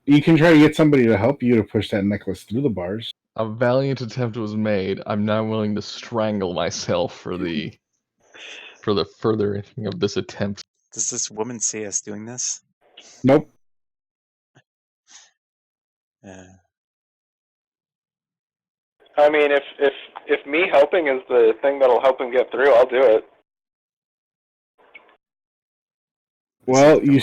You can try to get somebody to help you to push that necklace through the bars. A valiant attempt was made. I'm now willing to strangle myself for the furthering of this attempt. Does this woman see us doing this? Nope. I mean, if me helping is the thing that'll help him get through, I'll do it. Well, you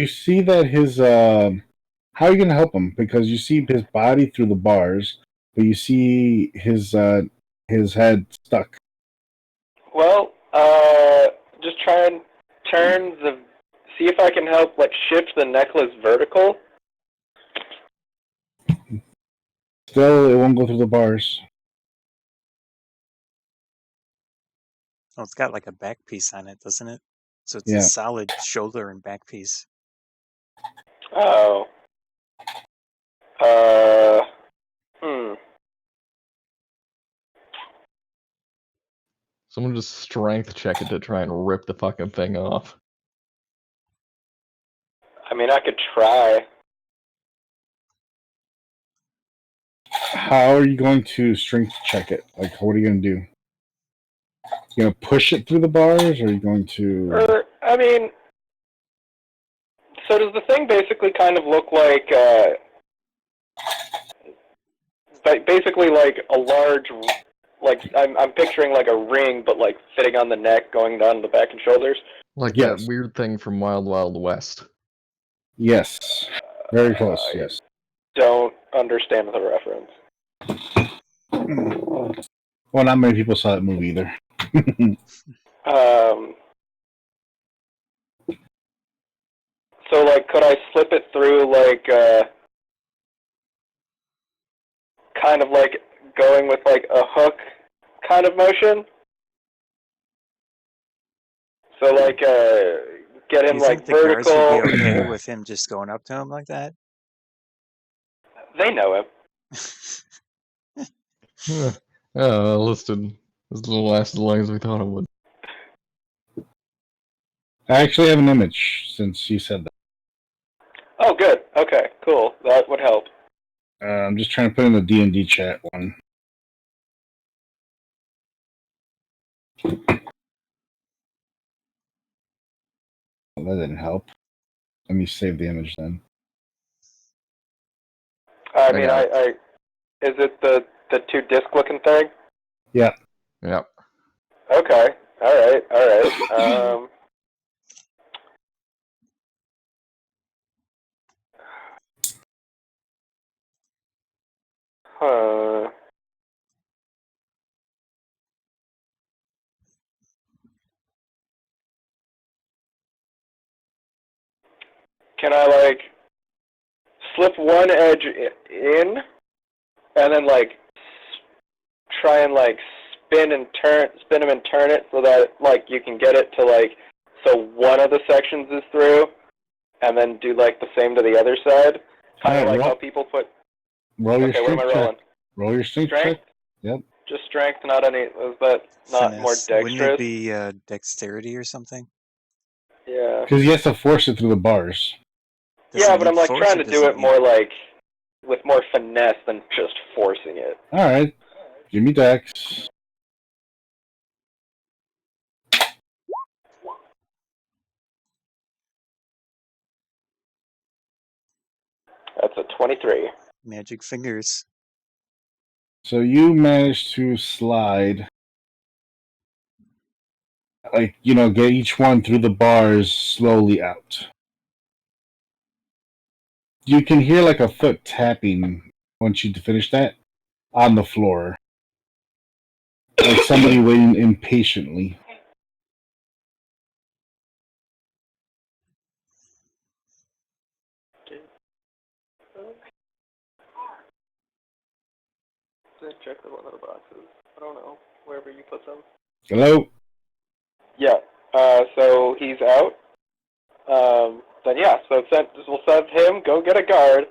see that his how are you gonna help him? Because you see his body through the bars, but you see his head stuck. Well, just try and see if I can help like shift the necklace vertical. Still, it won't go through the bars. Oh, it's got like a back piece on it, doesn't it? So it's Yeah. a solid shoulder and back piece. Oh. Someone just strength check it to try and rip the fucking thing off. I mean, I could try. How are you going to strength check it? Like, what are you going to do? You going to push it through the bars, or are you going to... I mean, so does the thing basically kind of look like, basically like a large, like, I'm picturing like a ring, but like fitting on the neck, going down the back and shoulders? Like that weird thing from Wild Wild West. Yes. Very close, yes. Don't understand the reference. Well, not many people saw that movie either. So, like, could I slip it through, like, kind of like going with, like, a hook kind of motion? So, like, get him, like, vertical. Do you think the guards would be okay with him just going up to him like that? They know him. Listed. This didn't last as long as we thought it would. I actually have an image since you said that. Oh, good. Okay, cool. That would help. I'm just trying to put in the D&D chat one. Well, that didn't help. Let me save the image then. I mean, is it the two disc looking thing? Yeah. Yep. Okay. All right. Can I, like, slip one edge in, and then, like, try and, like, spin him and turn it so that, like, you can get it to, like, so one of the sections is through, and then do, like, the same to the other side? Kind of like how people put... Roll your okay, what am I rolling? Roll your strength check. Yep. Just strength, not any... Was that not Finesse. more dexterous? Wouldn't it be dexterity or something? Yeah. Because he has to force it through the bars. Yeah, but I'm, like, trying to do it more, like, with more finesse than just forcing it. Alright. Give me dex. That's a 23. Magic fingers. So you managed to slide Like, get each one through the bars slowly out. You can hear like a foot tapping once you finish that on the floor. Like somebody waiting impatiently. Check the one of the boxes. I don't know. Wherever you put them. Hello? Yeah. So he's out. Then yeah. So we'll send him go get a guard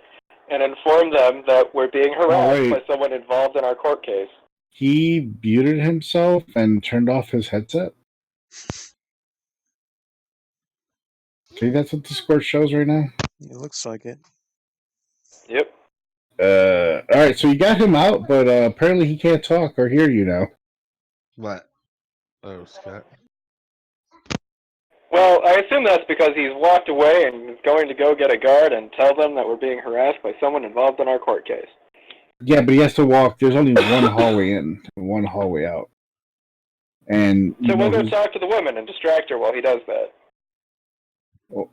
and inform them that we're being harassed by someone involved in our court case. He muted himself and turned off his headset. Okay, that's what Discord shows right now. It looks like it. Yep. Alright, so you got him out, but apparently he can't talk or hear you now. What? Oh, Scott. Well, I assume that's because he's walked away and is going to go get a guard and tell them that we're being harassed by someone involved in our court case. Yeah, but he has to walk. There's only one hallway in and one hallway out. And so we'll go talk to the woman and distract her while he does that. Oh.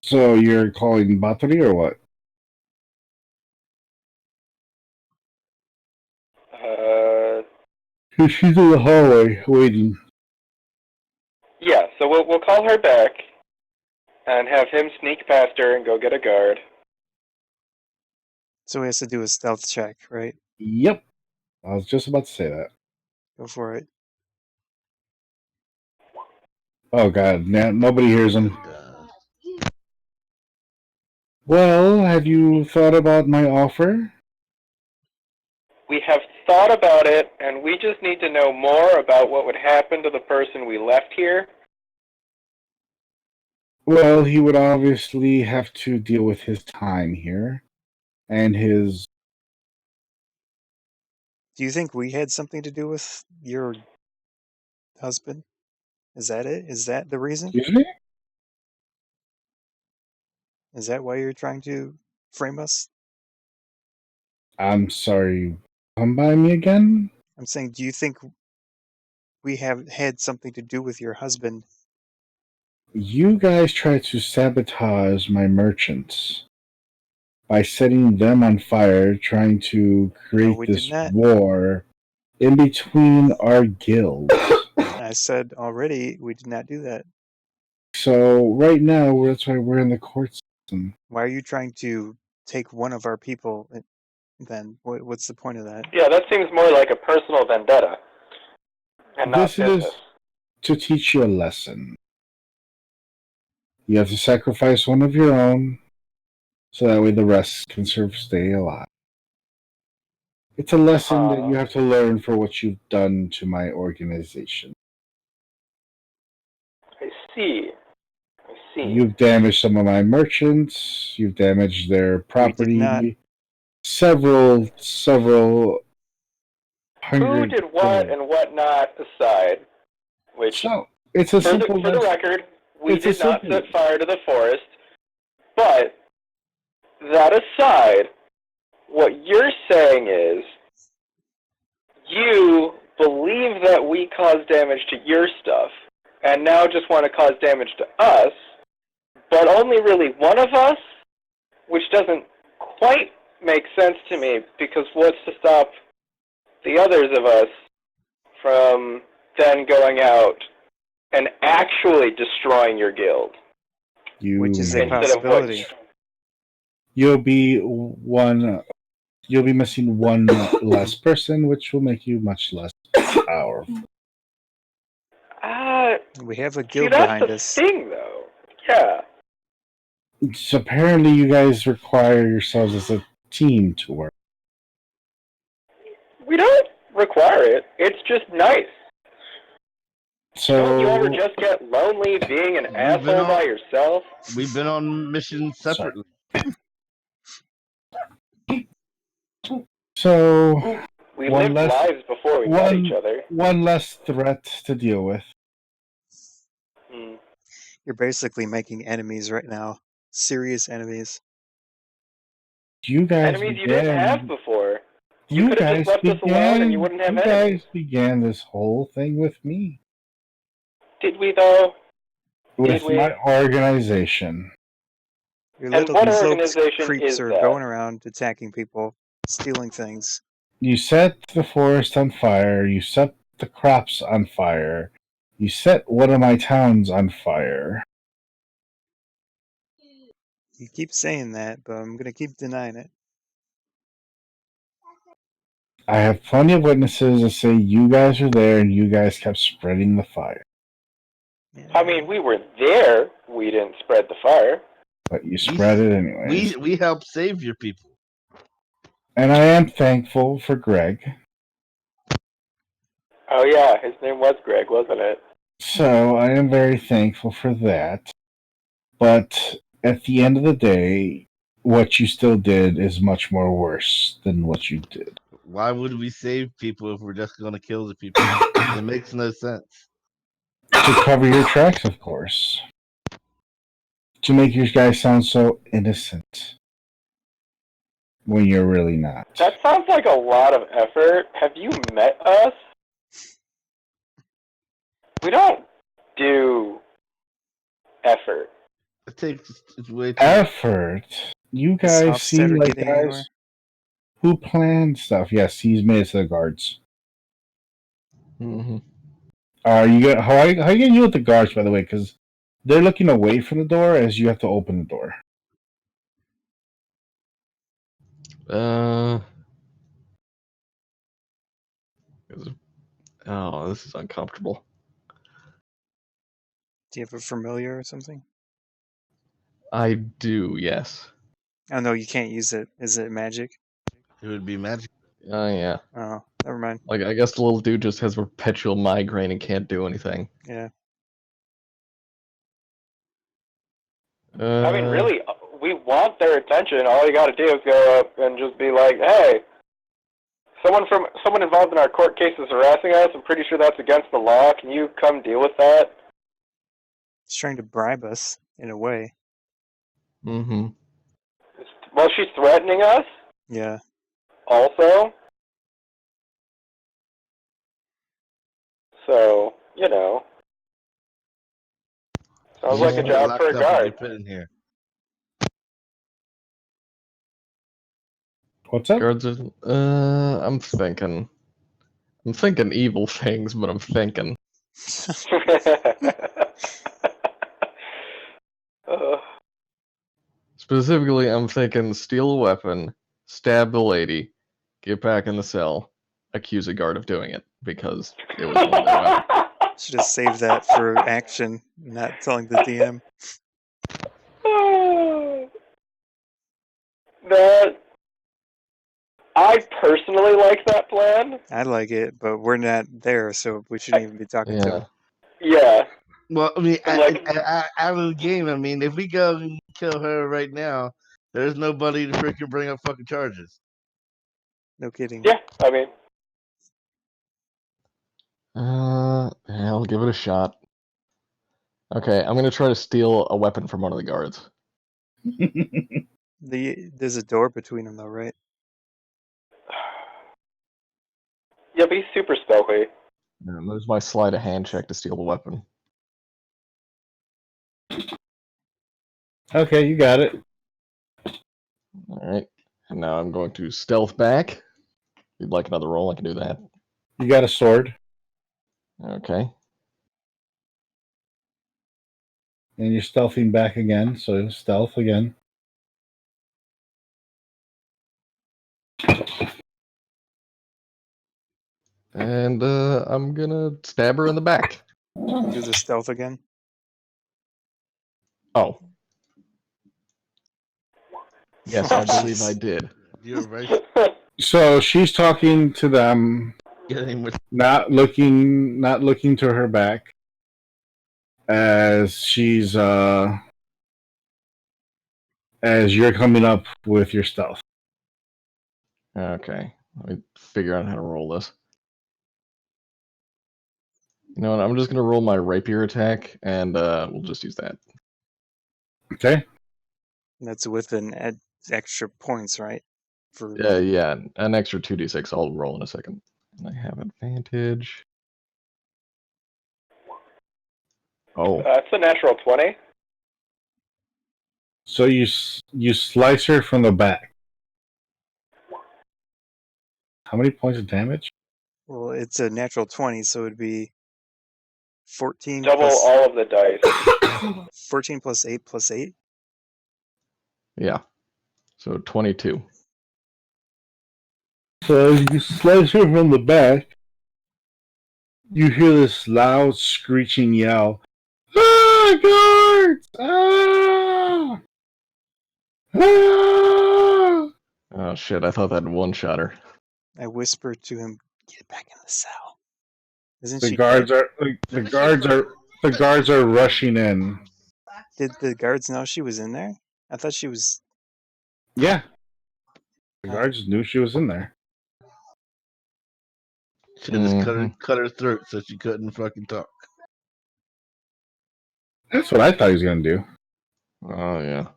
So you're calling Battery or what? She's in the hallway waiting. Yeah, so we'll call her back and have him sneak past her and go get a guard. So he has to do a stealth check, right? Yep. I was just about to say that. Go for it. Oh god, nobody hears him. Well, have you thought about my offer? We have thought about it, and we just need to know more about what would happen to the person we left here. Well, he would obviously have to deal with his time here. And his... Do you think we had something to do with your husband? Is that it? Is that the reason? Excuse me? Is that why you're trying to frame us? I'm sorry, come by me again? I'm saying, do you think we have had something to do with your husband? You guys tried to sabotage my merchants by setting them on fire, trying to create this war in between our guilds. I said already we did not do that. So right now, that's why we're in the court system. Why are you trying to take one of our people then? What's the point of that? Yeah, that seems more like a personal vendetta and not business. This is to teach you a lesson. You have to sacrifice one of your own, so that way the rest can stay alive. It's a lesson that you have to learn for what you've done to my organization. I see. You've damaged some of my merchants. You've damaged their property. Several hundred. Who did what and what not aside? Which, so, it's a simple for the record, we did not set fire to the forest. But that aside, what you're saying is you believe that we caused damage to your stuff, and now just want to cause damage to us, but only really one of us, which doesn't quite make sense to me, because what's to stop the others of us from then going out and actually destroying your guild? Which is a possibility. You'll be missing one less person, which will make you much less powerful. We have a guild behind us. That's the thing, though. Yeah. So apparently you guys require yourselves as a team to work. We don't require it. It's just nice. So don't you ever just get lonely being an asshole by yourself? We've been on missions separately. So we lived lives before we met each other. One less threat to deal with. You're basically making enemies right now. Serious enemies. You guys enemies you didn't have before. You could have just left us began, alone and you wouldn't have enemies. You guys began this whole thing with me. Did we though? With my organization. Your And little what cloaked organization creeps is are that? going around attacking people, stealing things. You set the forest on fire. You set the crops on fire. You set one of my towns on fire. You keep saying that, but I'm going to keep denying it. I have plenty of witnesses that say you guys were there and you guys kept spreading the fire. Yeah. I mean, we were there. We didn't spread the fire. But you spread it anyways. We helped save your people. And I am thankful for Greg. Oh yeah, his name was Greg, wasn't it? So I am very thankful for that. But at the end of the day, what you still did is much more worse than what you did. Why would we save people if we're just going to kill the people? It makes no sense. To cover your tracks, of course. To make you guys sound so innocent when you're really not. That sounds like a lot of effort. Have you met us? We don't do effort. It takes way too Effort. You guys seem like guys anywhere? who plan stuff. Yes, he's made it to the guards. Mm-hmm. How are you gonna deal with the guards, by the way? Because they're looking away from the door as you have to open the door. Oh, this is uncomfortable. Do you have a familiar or something? I do, yes. Oh no, you can't use it. Is it magic? It would be magic. Oh, yeah. Oh, never mind. Like, I guess the little dude just has perpetual migraine and can't do anything. Yeah. I mean, really, we want their attention. All you got to do is go up and just be like, "Hey, someone involved in our court case is harassing us. I'm pretty sure that's against the law. Can you come deal with that?" She's trying to bribe us in a way. Mm-hmm. Well, she's threatening us. Yeah. Also. So, you know. Sounds like a job for a guard. In here. What's up? Guards are, I'm thinking evil things, but I'm thinking. Specifically, I'm thinking steal a weapon, stab the lady, get back in the cell, accuse a guard of doing it, because it was one of their weapons. Should have saved that for action, not telling the DM. That I personally like that plan. I like it, but we're not there, so we shouldn't even be talking to him. Yeah. Well, I mean, Like- out of the game, I mean, if we go and kill her right now, there's nobody to freaking bring up fucking charges. No kidding. Yeah, I mean, Yeah, I'll give it a shot. Okay, I'm gonna try to steal a weapon from one of the guards. There's a door between them, though, right? yeah, but he's super stealthy. And there's my sleight of hand check to steal the weapon. Okay, you got it. Alright, and now I'm going to stealth back. If you'd like another roll, I can do that. You got a sword. Okay. And you're stealthing back again, so stealth again. And I'm gonna stab her in the back. Do the stealth again. Oh. Yes, I believe I did. You're right. So she's talking to them, Getting with not looking to her back, as she's as you're coming up with your stealth. Okay. Let me figure out how to roll this. You know what? I'm just gonna roll my rapier attack, and we'll just use that. Okay. That's with an extra points, right? For Yeah, an extra 2d6. I'll roll in a second. And I have advantage. Oh. That's a natural 20. So you slice her from the back. How many points of damage? Well, it's a natural 20, so it'd be 14 Double plus all of the dice. 14 plus 8 plus 8. Yeah. So 22. So you slice her from the back. You hear this loud screeching yell. Ah, guards! Ah! Ah! Oh shit! I thought that one-shot her. I whisper to him, "Get back in the cell." Isn't The she guards dead? the guards are rushing in. Did the guards know she was in there? I thought she was. Yeah. The guards knew she was in there. Should just cut her throat so she couldn't fucking talk. That's what I thought he was gonna do. Oh yeah.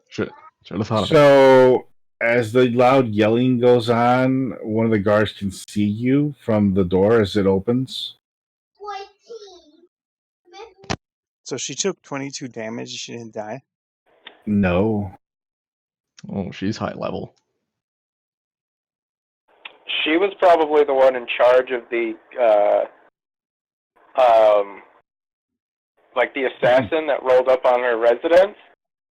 Should have thought of it. So as the loud yelling goes on, one of the guards can see you from the door as it opens. So she took 22 damage. She didn't die. No. Oh, she's high level. She was probably the one in charge of the, like the assassin that rolled up on her residence.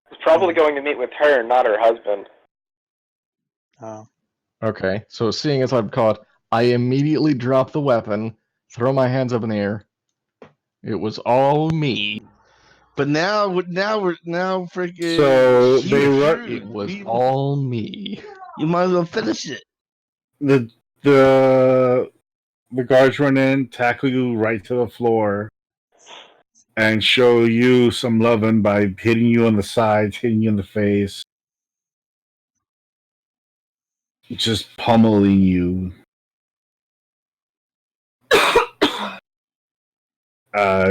Was probably going to meet with her, not her husband. Oh. Okay, so seeing as I'm caught, I immediately drop the weapon, throw my hands up in the air. It was all me. But now freaking. So it was all me. You might as well finish it. The guards run in, tackle you right to the floor, and show you some loving by hitting you on the sides, hitting you in the face, just pummeling you.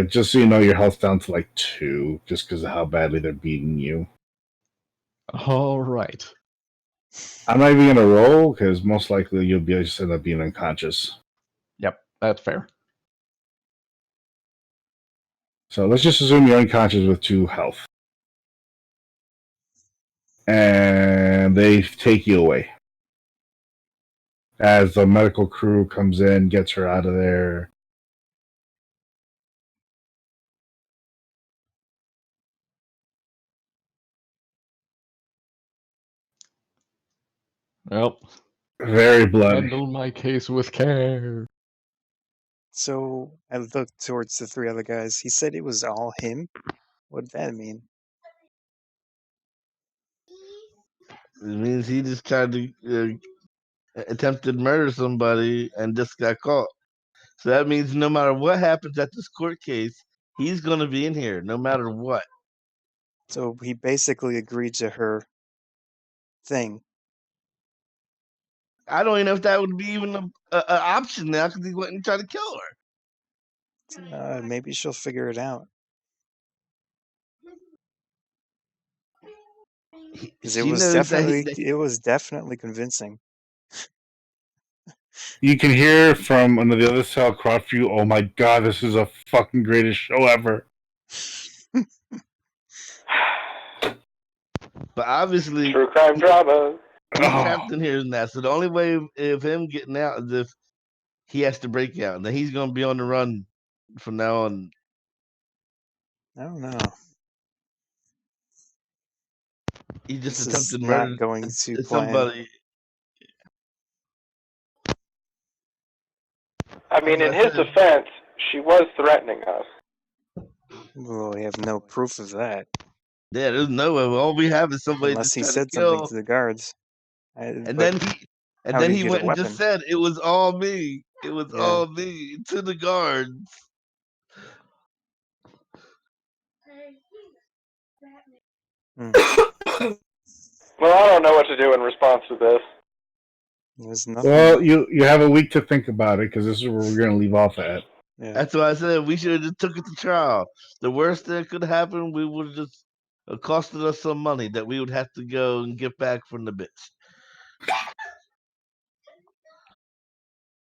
Just so you know, your health's down to like 2, just because of how badly they're beating you. All right. I'm not even gonna roll because most likely you'll just end up being unconscious. Yep, that's fair. So let's just assume you're unconscious with 2 health, and they take you away as the medical crew comes in, gets her out of there. Well, very bloody. Handle my case with care. So I looked towards the 3 other guys. He said it was all him. What did that mean? It means he just tried to attempted murder somebody and just got caught. So that means no matter what happens at this court case, he's going to be in here no matter what. So he basically agreed to her thing. I don't even know if that would be even an option now because he went and tried to kill her. Maybe she'll figure it out. It was definitely convincing. You can hear from on the other side across you, oh my god, this is a fucking greatest show ever. But obviously, true crime drama. He's trapped in here now. So the only way of him getting out is if he has to break out. Then he's going to be on the run from now on. I don't know. He just this attempted is murder not going to somebody. I mean, in his defense, she was threatening us. Well, we have no proof of that. Yeah, there's no way. All we have is somebody unless he just said to kill. something to the guards. And then he went and just said it was all me. It was all me to the guards. Well, I don't know what to do in response to this. There's nothing. Well, you have a week to think about it because this is where we're going to leave off at. Yeah. That's why I said we should have just took it to trial. The worst that could happen, we would have just costed us some money that we would have to go and get back from the bitch.